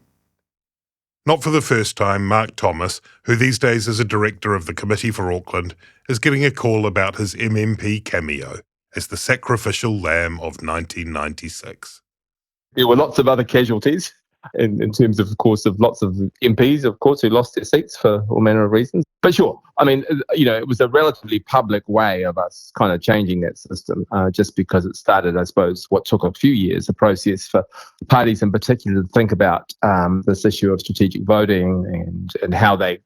Not for the first time, Mark Thomas, who these days is a director of the Committee for Auckland, is getting a call about his MMP cameo as the sacrificial lamb of 1996. There were lots of other casualties in terms of course, of lots of MPs, of course, who lost their seats for all manner of reasons. But sure, I mean, it was a relatively public way of us kind of changing that system, just because it started, I suppose, what took a few years, a process for parties in particular to think about this issue of strategic voting and how they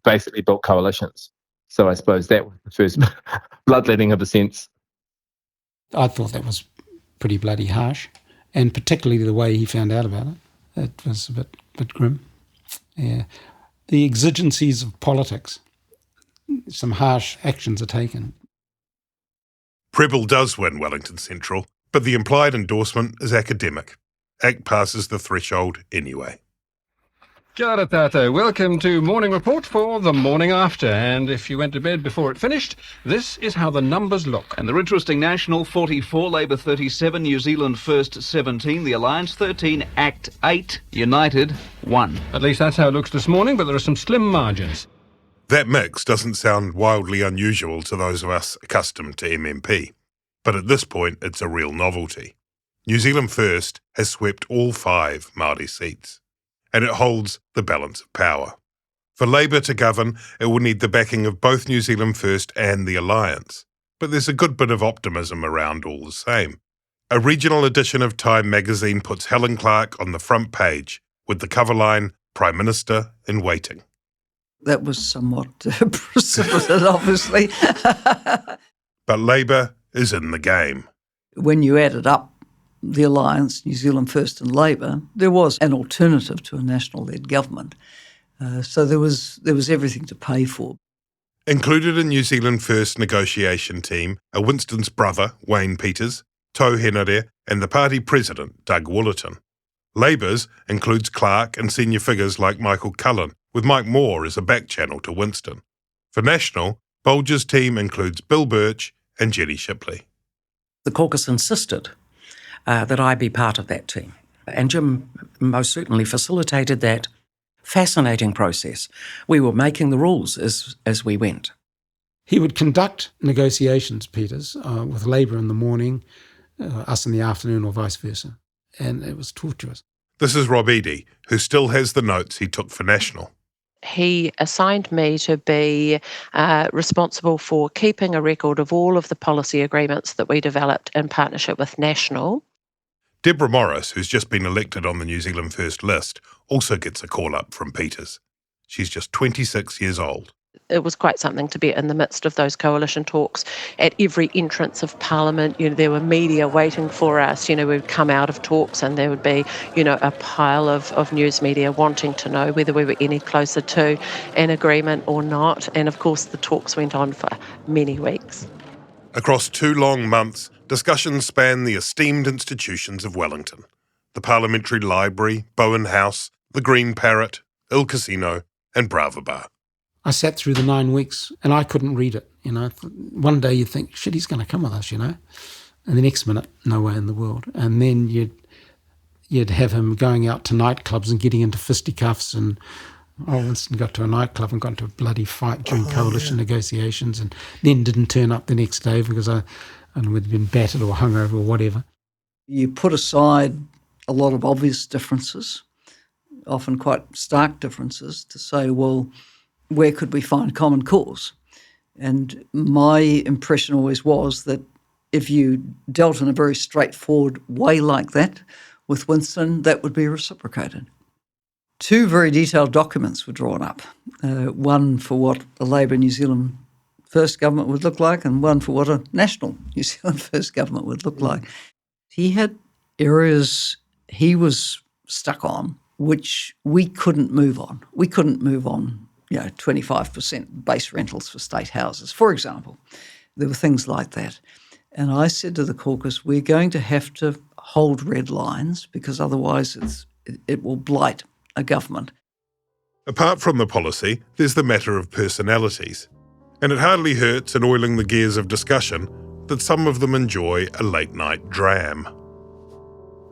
basically built coalitions. So I suppose that was the first bloodletting of a sense. I thought that was pretty bloody harsh, and particularly the way he found out about it. It was a bit grim. Yeah. The exigencies of politics, some harsh actions are taken. Prebble does win Wellington Central, but the implied endorsement is academic. ACT passes the threshold anyway. Kia ora tātou. Welcome to Morning Report for the morning after. And if you went to bed before it finished, this is how the numbers look. And they're interesting. National 44, Labour 37, New Zealand First 17, the Alliance 13, ACT 8, United 1. At least that's how it looks this morning, but there are some slim margins. That mix doesn't sound wildly unusual to those of us accustomed to MMP. But at this point, it's a real novelty. New Zealand First has swept all 5 Māori seats, and it holds the balance of power. For Labour to govern, it will need the backing of both New Zealand First and the Alliance. But there's a good bit of optimism around all the same. A regional edition of Time magazine puts Helen Clark on the front page with the cover line, Prime Minister in Waiting. That was somewhat precipitate, obviously. But Labour is in the game. When you added up the Alliance, New Zealand First and Labour, there was an alternative to a national-led government. So there was everything to pay for. Included in New Zealand First negotiation team are Winston's brother, Wayne Peters, Tau Henare, and the party president, Doug Woollerton. Labour's includes Clark and senior figures like Michael Cullen, with Mike Moore as a back channel to Winston. For National, Bolger's team includes Bill Birch and Jenny Shipley. The caucus insisted that I be part of that team. And Jim most certainly facilitated that fascinating process. We were making the rules as we went. He would conduct negotiations, Peters, with Labour in the morning, us in the afternoon, or vice versa. And it was torturous. This is Rob Eaddy, who still has the notes he took for National. He assigned me to be responsible for keeping a record of all of the policy agreements that we developed in partnership with National. Deborah Morris, who's just been elected on the New Zealand First list, also gets a call-up from Peters. She's just 26 years old. It was quite something to be in the midst of those coalition talks. At every entrance of Parliament, there were media waiting for us. We'd come out of talks and there would be, a pile of news media wanting to know whether we were any closer to an agreement or not. And of course, the talks went on for many weeks. Across 2 long months, discussions span the esteemed institutions of Wellington: the Parliamentary Library, Bowen House, the Green Parrot, Il Casino and Brava Bar. I sat through the 9 weeks and I couldn't read it. One day you'd think, shit, he's going to come with us, and the next minute, no way in the world. And then you'd have him going out to nightclubs and getting into fisticuffs, and Winston got to a nightclub and got into a bloody fight during coalition negotiations, and then didn't turn up the next day because we'd been battered or hungover or whatever. You put aside a lot of obvious differences, often quite stark differences, to say, well, where could we find common cause? And my impression always was that if you dealt in a very straightforward way like that with Winston, that would be reciprocated. 2 very detailed documents were drawn up, one for what a Labour New Zealand First government would look like and one for what a National New Zealand First government would look like. He had areas he was stuck on which we couldn't move on. We couldn't move on 25% base rentals for state houses, for example. There were things like that. And I said to the caucus, we're going to have to hold red lines because otherwise it will blight a government. Apart from the policy, there's the matter of personalities. And it hardly hurts in oiling the gears of discussion that some of them enjoy a late-night dram.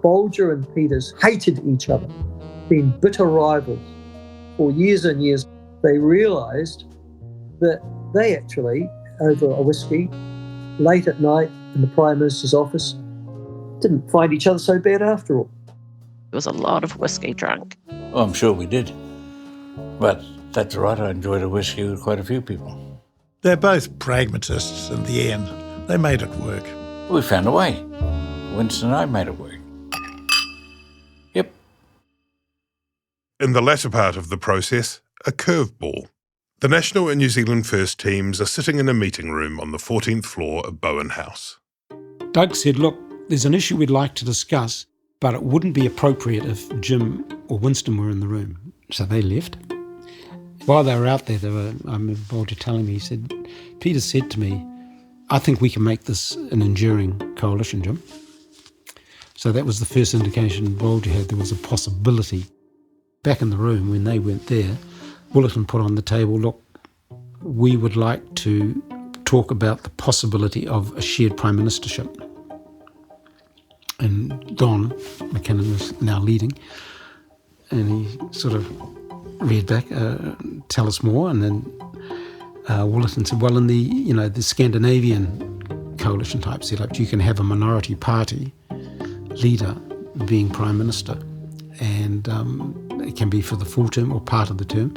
Bolger and Peters hated each other, been bitter rivals for years and years. They realised that they actually, over a whiskey, late at night in the Prime Minister's office, didn't find each other so bad after all. There was a lot of whiskey drunk. Oh, I'm sure we did. But that's right, I enjoyed a whiskey with quite a few people. They're both pragmatists in the end. They made it work. We found a way. Winston and I made it work. Yep. In the latter part of the process, a curveball. The National and New Zealand First teams are sitting in a meeting room on the 14th floor of Bowen House. Doug said, look, there's an issue we'd like to discuss, but it wouldn't be appropriate if Jim or Winston were in the room. So they left. While they were out there, I remember Bolger telling me, he said, Peter said to me, I think we can make this an enduring coalition, Jim. So that was the first indication Bolger had there was a possibility. Back in the room, when they went there, Bulletin put on the table, look, we would like to talk about the possibility of a shared prime ministership. And Don McKinnon was now leading, and he sort of read back, tell us more, and then Bulletin said, well, in the Scandinavian coalition type setup, you can have a minority party leader being prime minister, and it can be for the full term or part of the term.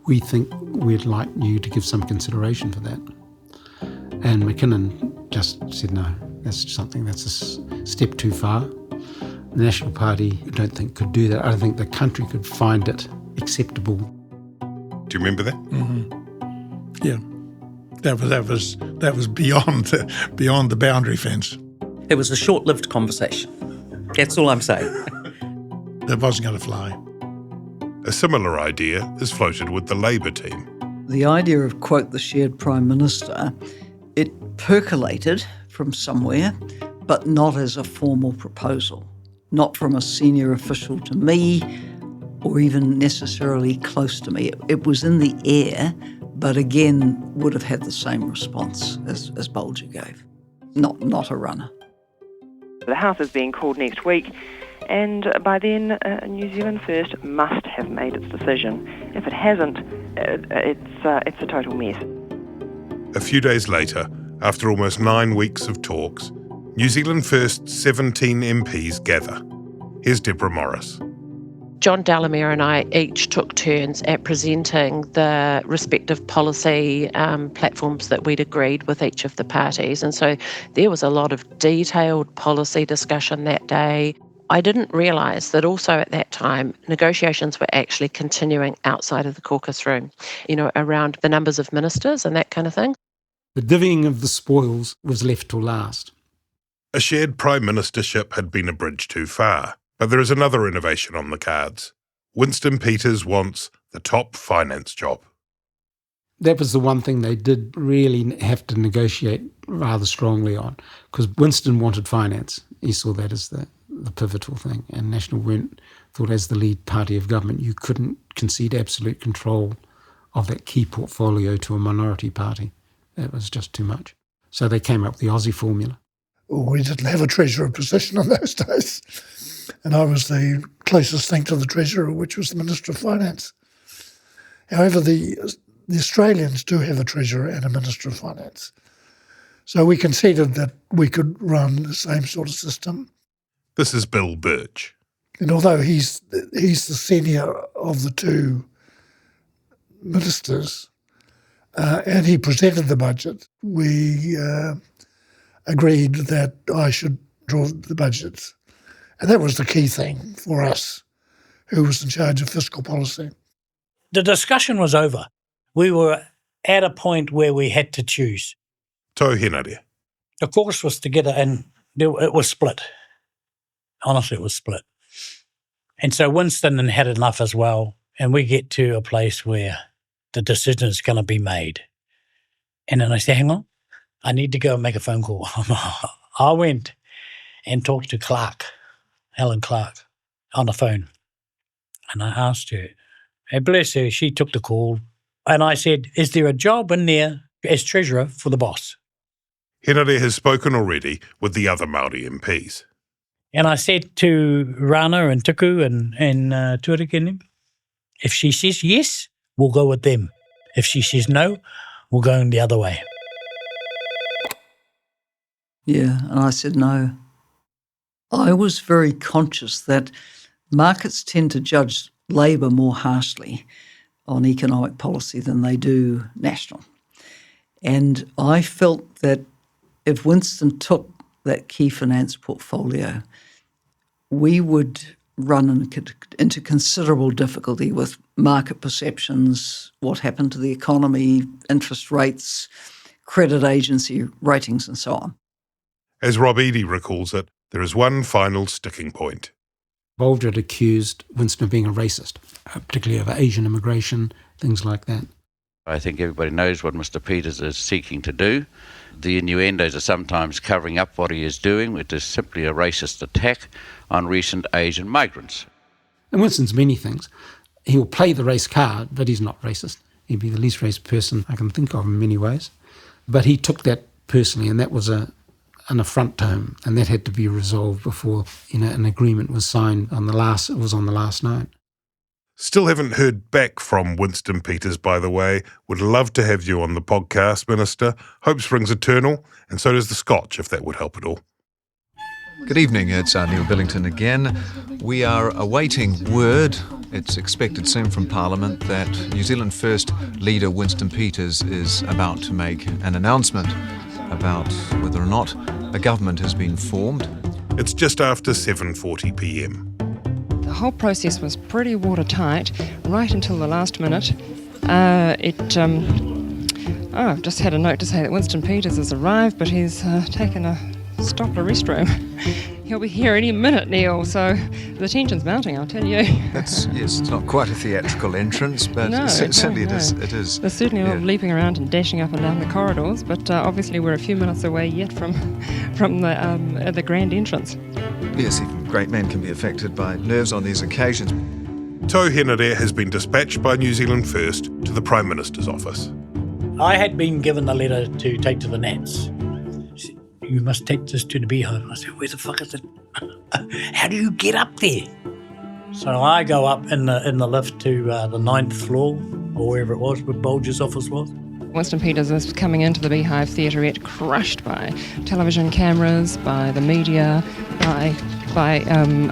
We think we'd like you to give some consideration for that. And McKinnon just said, no, that's a step too far. The National Party, I don't think, could do that. I don't think the country could find it acceptable. Do you remember that? Mm-hmm. Yeah. That was beyond the boundary fence. It was a short-lived conversation. That's all I'm saying. That wasn't going to fly. A similar idea is floated with the Labour team. The idea of, quote, the shared Prime Minister, it percolated from somewhere, but not as a formal proposal, not from a senior official to me or even necessarily close to me. It was in the air, but again would have had the same response as Bolger gave, not a runner. The House is being called next week, and by then New Zealand First must have made its decision. If it hasn't, it's a total mess. A few days later, after almost 9 weeks of talks, New Zealand First's 17 MPs gather. Here's Deborah Morris. John Delamere and I each took turns at presenting the respective policy platforms that we'd agreed with each of the parties. And so there was a lot of detailed policy discussion that day. I didn't realise that also at that time, negotiations were actually continuing outside of the caucus room, around the numbers of ministers and that kind of thing. The divvying of the spoils was left till last. A shared prime ministership had been a bridge too far, but there is another innovation on the cards. Winston Peters wants the top finance job. That was the one thing they did really have to negotiate rather strongly on, because Winston wanted finance. He saw that as the pivotal thing, and National thought as the lead party of government, you couldn't concede absolute control of that key portfolio to a minority party. That was just too much. So they came up with the Aussie formula. We didn't have a treasurer position in those days, and I was the closest thing to the treasurer, which was the Minister of Finance. However, the Australians do have a treasurer and a Minister of Finance. So we conceded that we could run the same sort of system. This is Bill Birch. And although he's the senior of the two ministers, and he presented the budget, we agreed that I should draw the budgets. And that was the key thing for us, who was in charge of fiscal policy. The discussion was over. We were at a point where we had to choose. Tau Henare. The caucus was together and it was split. Honestly, it was split. And so Winston had enough as well, and we get to a place where the decision is going to be made. And then I say, hang on, I need to go and make a phone call. I went and talked to Clark, Helen Clark, on the phone. And I asked her, and bless her, she took the call. And I said, is there a job in there as treasurer for the boss? Henare has spoken already with the other Māori MPs. And I said to Rana and Tuku and Tuariki, if she says yes, we'll go with them. If she says no, we'll go in the other way. Yeah, and I said no. I was very conscious that markets tend to judge Labour more harshly on economic policy than they do national. And I felt that if Winston took that key finance portfolio, we would run into considerable difficulty with market perceptions, what happened to the economy, interest rates, credit agency ratings and so on. As Rob Eaddy recalls it, there is one final sticking point. Bolger had accused Winston of being a racist, particularly over Asian immigration, things like that. I think everybody knows what Mr. Peters is seeking to do. The innuendos are sometimes covering up what he is doing, which is simply a racist attack on recent Asian migrants. And Winston's many things. He'll play the race card, but he's not racist. He'd be the least racist person I can think of in many ways. But he took that personally, and that was an affront to him, and that had to be resolved before an agreement was signed on the last night. Still haven't heard back from Winston Peters, by the way. Would love to have you on the podcast, Minister. Hope springs eternal, and so does the Scotch, if that would help at all. Good evening, it's Neil Billington again. We are awaiting word, it's expected soon from Parliament, that New Zealand First leader Winston Peters is about to make an announcement about whether or not a government has been formed. It's just after 7:40 p.m. The whole process was pretty watertight right until the last minute. I've just had a note to say that Winston Peters has arrived, but he's taken a stop at a restroom. He'll be here any minute, Neil, so the tension's mounting, I'll tell you. Yes, it's not quite a theatrical entrance, but certainly it is. There's certainly a lot of leaping around and dashing up and down the corridors, but obviously we're a few minutes away yet from the grand entrance. Yes, even great men can be affected by nerves on these occasions. Tau Henare has been dispatched by New Zealand First to the Prime Minister's office. I had been given a letter to take to the Nats. You must take this to the beehive. I said, where the fuck is it? How do you get up there? So I go up in the lift to the 9th floor, or wherever it was, where Bolger's office was. Winston Peters is coming into the Beehive Theaterette crushed by television cameras, by the media, by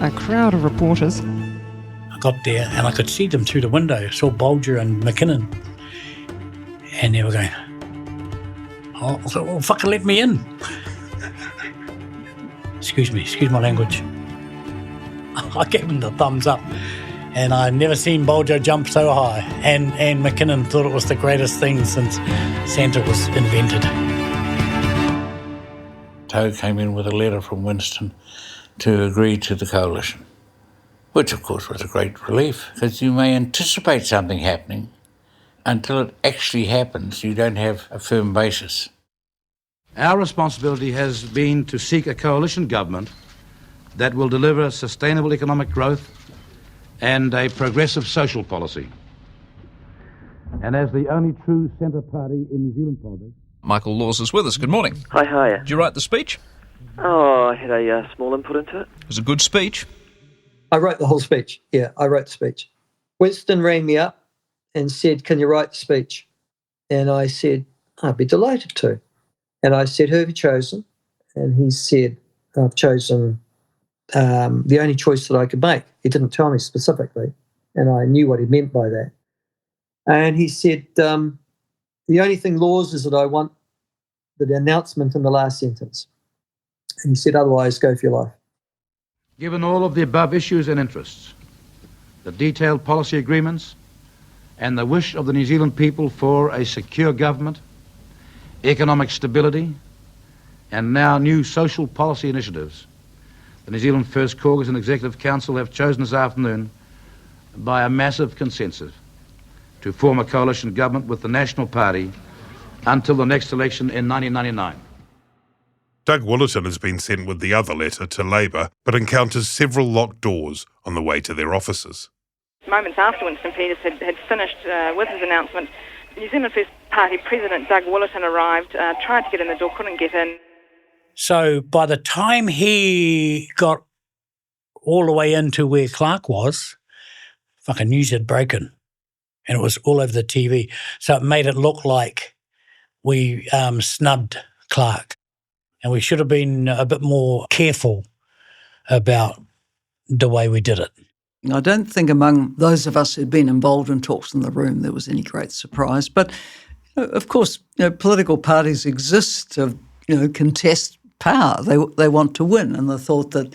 a crowd of reporters. I got there and I could see them through the window. I saw Bolger and McKinnon. And they were going, oh, well, fucking let me in. Excuse my language. I gave him the thumbs up. And I'd never seen Bolger jump so high. And McKinnon thought it was the greatest thing since Santa was invented. Toe came in with a letter from Winston to agree to the coalition, which of course was a great relief, because you may anticipate something happening. Until it actually happens, you don't have a firm basis. Our responsibility has been to seek a coalition government that will deliver sustainable economic growth and a progressive social policy. And as the only true centre party in New Zealand politics... Michael Laws is with us. Good morning. Hi. Did you write the speech? Oh, I had a small input into it. It was a good speech. I wrote the whole speech. Yeah, I wrote the speech. Winston rang me up and said, "Can you write the speech?" And I said, "I'd be delighted to." And I said, "Who have you chosen?" And he said, "I've chosen the only choice that I could make." He didn't tell me specifically, and I knew what he meant by that. And he said, "The only thing, Laws, is that I want the announcement in the last sentence." And he said, "Otherwise, go for your life." Given all of the above issues and interests, the detailed policy agreements, and the wish of the New Zealand people for a secure government, economic stability, and now new social policy initiatives, the New Zealand First Caucus and Executive Council have chosen this afternoon, by a massive consensus, to form a coalition government with the National Party until the next election in 1999. Doug Willerton has been sent with the other letter to Labour, but encounters several locked doors on the way to their offices. Moments after Winston Peters had finished with his announcement, New Zealand First Party President Doug Willerton arrived, tried to get in the door, couldn't get in. So by the time he got all the way into where Clark was, fucking news had broken and it was all over the TV. So it made it look like we snubbed Clark, and we should have been a bit more careful about the way we did it. I don't think among those of us who'd been involved in talks in the room there was any great surprise. But, of course, political parties exist to, contest power. They want to win, and the thought that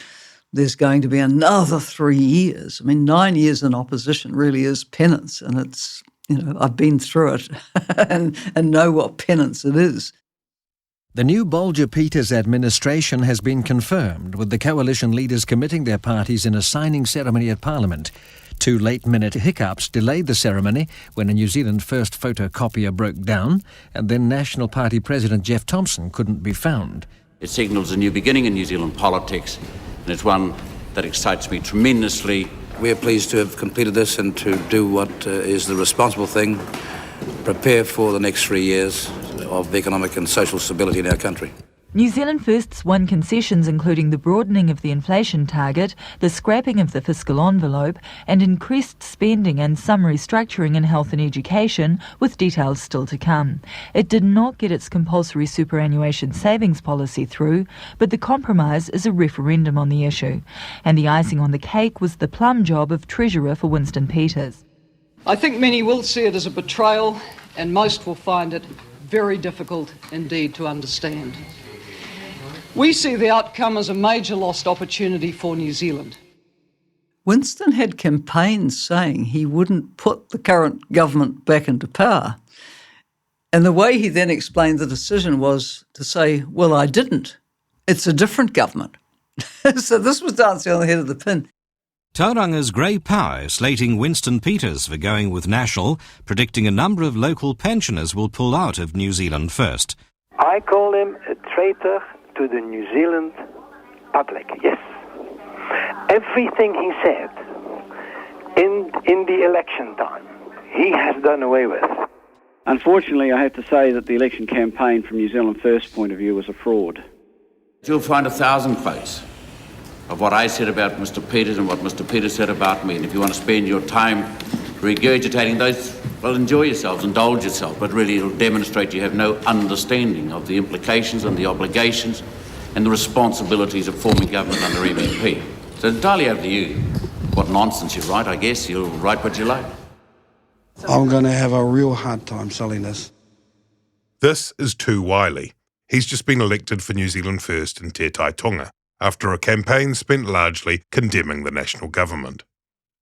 there's going to be another 3 years. I mean, 9 years in opposition really is penance, and it's, I've been through it and know what penance it is. The new Bolger-Peters administration has been confirmed, with the coalition leaders committing their parties in a signing ceremony at Parliament. 2 late-minute hiccups delayed the ceremony when a New Zealand First photocopier broke down, and then National Party President Jeff Thomson couldn't be found. It signals a new beginning in New Zealand politics, and it's one that excites me tremendously. We are pleased to have completed this and to do what is the responsible thing, prepare for the next 3 years of economic and social stability in our country. New Zealand First's won concessions including the broadening of the inflation target, the scrapping of the fiscal envelope, and increased spending and some restructuring in health and education, with details still to come. It did not get its compulsory superannuation savings policy through, but the compromise is a referendum on the issue. And the icing on the cake was the plum job of Treasurer for Winston Peters. I think many will see it as a betrayal, and most will find it very difficult indeed to understand. We see the outcome as a major lost opportunity for New Zealand. Winston had campaigns saying he wouldn't put the current government back into power. And the way he then explained the decision was to say, well, I didn't. It's a different government. So this was dancing on the head of the pin. Tauranga's Grey Power slating Winston Peters for going with National, predicting a number of local pensioners will pull out of New Zealand First. I call him a traitor to the New Zealand public, yes. Everything he said in the election time, he has done away with. Unfortunately, I have to say that the election campaign from New Zealand First point of view was a fraud. You'll find 1,000 quotes of what I said about Mr. Peters and what Mr. Peters said about me. And if you want to spend your time regurgitating those, well, enjoy yourselves, indulge yourself, but really it'll demonstrate you have no understanding of the implications and the obligations and the responsibilities of forming government under MMP. So it's entirely up to you what nonsense you write. I guess you'll write what you like. I'm going to have a real hard time selling this. This is Tu Wiley. He's just been elected for New Zealand First in Te Tai Tonga. after a campaign spent largely condemning the national government.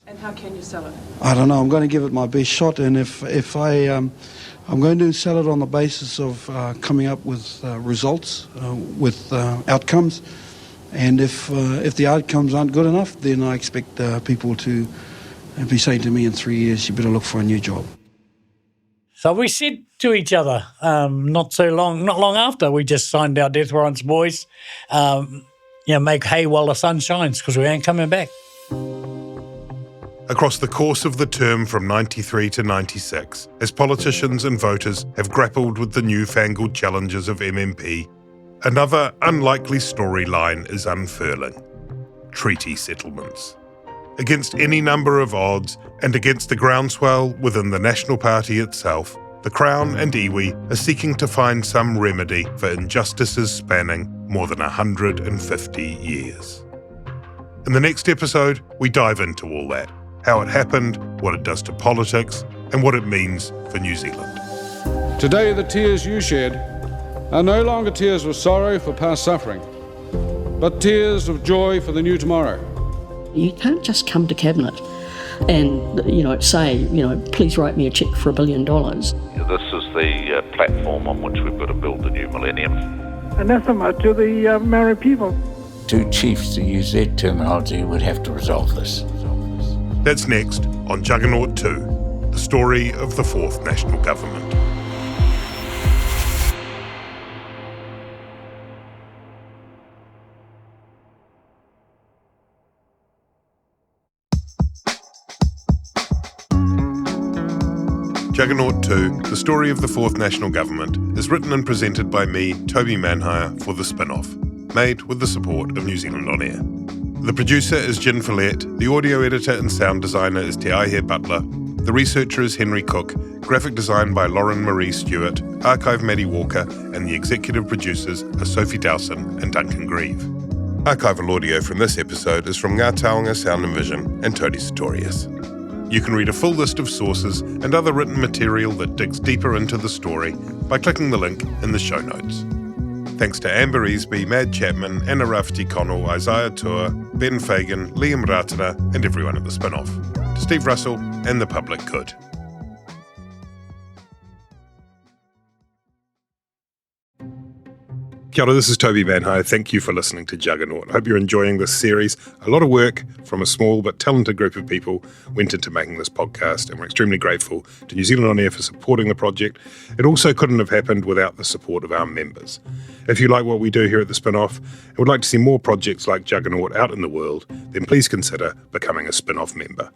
And how can you sell it? I don't know. I'm going to give it my best shot, and if I'm going to sell it on the basis of coming up with results, with outcomes, and if the outcomes aren't good enough, then I expect people to be saying to me in 3 years, you better look for a new job. So we said to each other, not long after we just signed our death warrants, boys, make hay while the sun shines, because we ain't coming back. Across the course of the term from 93 to 96, as politicians and voters have grappled with the newfangled challenges of MMP, another unlikely storyline is unfurling: treaty settlements. Against any number of odds, and against the groundswell within the National Party itself, the Crown and iwi are seeking to find some remedy for injustices spanning more than 150 years. In the next episode, we dive into all that, how it happened, what it does to politics, and what it means for New Zealand. Today, the tears you shed are no longer tears of sorrow for past suffering, but tears of joy for the new tomorrow. You can't just come to Cabinet and, say, please write me a cheque for $1 billion. This is the platform on which we've got to build the new millennium. Anathema to the Maori people. Two chiefs, to use their terminology, would have to resolve this. That's next on Juggernaut 2, the story of the fourth national government. Juggernaut 2, the story of the fourth national government, is written and presented by me, Toby Manhire, for The Spin-Off, made with the support of New Zealand On Air. The producer is Jen Follett, the audio editor and sound designer is Te Aihe Butler, the researcher is Henry Cook, graphic design by Lauren Marie Stewart, archive Maddie Walker, and the executive producers are Sophie Dowson and Duncan Grieve. Archival audio from this episode is from Ngā Taonga Sound and Vision and Tony Sartorius. You can read a full list of sources and other written material that digs deeper into the story by clicking the link in the show notes. Thanks to Amber Easby, Mad Chapman, Anna Rafferty Connell, Isaiah Tour, Ben Fagan, Liam Ratana, and everyone at The Spin-Off. To Steve Russell and the Public Good. Kia ora, this is Toby Manhire. Thank you for listening to Juggernaut. I hope you're enjoying this series. A lot of work from a small but talented group of people went into making this podcast, and we're extremely grateful to New Zealand On Air for supporting the project. It also couldn't have happened without the support of our members. If you like what we do here at The Spin-Off and would like to see more projects like Juggernaut out in the world, then please consider becoming a Spin-Off member.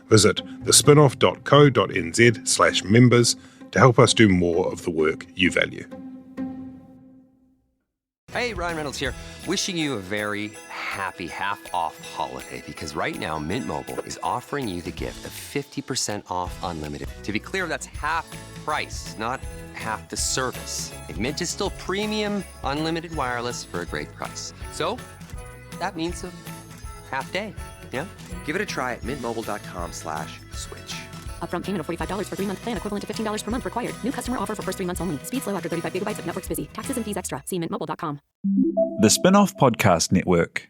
Visit thespinoff.co.nz/members to help us do more of the work you value. Hey, Ryan Reynolds here, wishing you a very happy half-off holiday, because right now Mint Mobile is offering you the gift of 50% off unlimited. To be clear, that's half price, not half the service. And Mint is still premium unlimited wireless for a great price. So that means a half day, yeah? Give it a try at mintmobile.com/switch. Upfront payment of $45 for 3-month plan, equivalent to $15 per month required. New customer offer for first 3 months only. Speed slow after 35 gigabytes if network's busy. Taxes and fees extra. See mintmobile.com. The Spin-Off Podcast Network.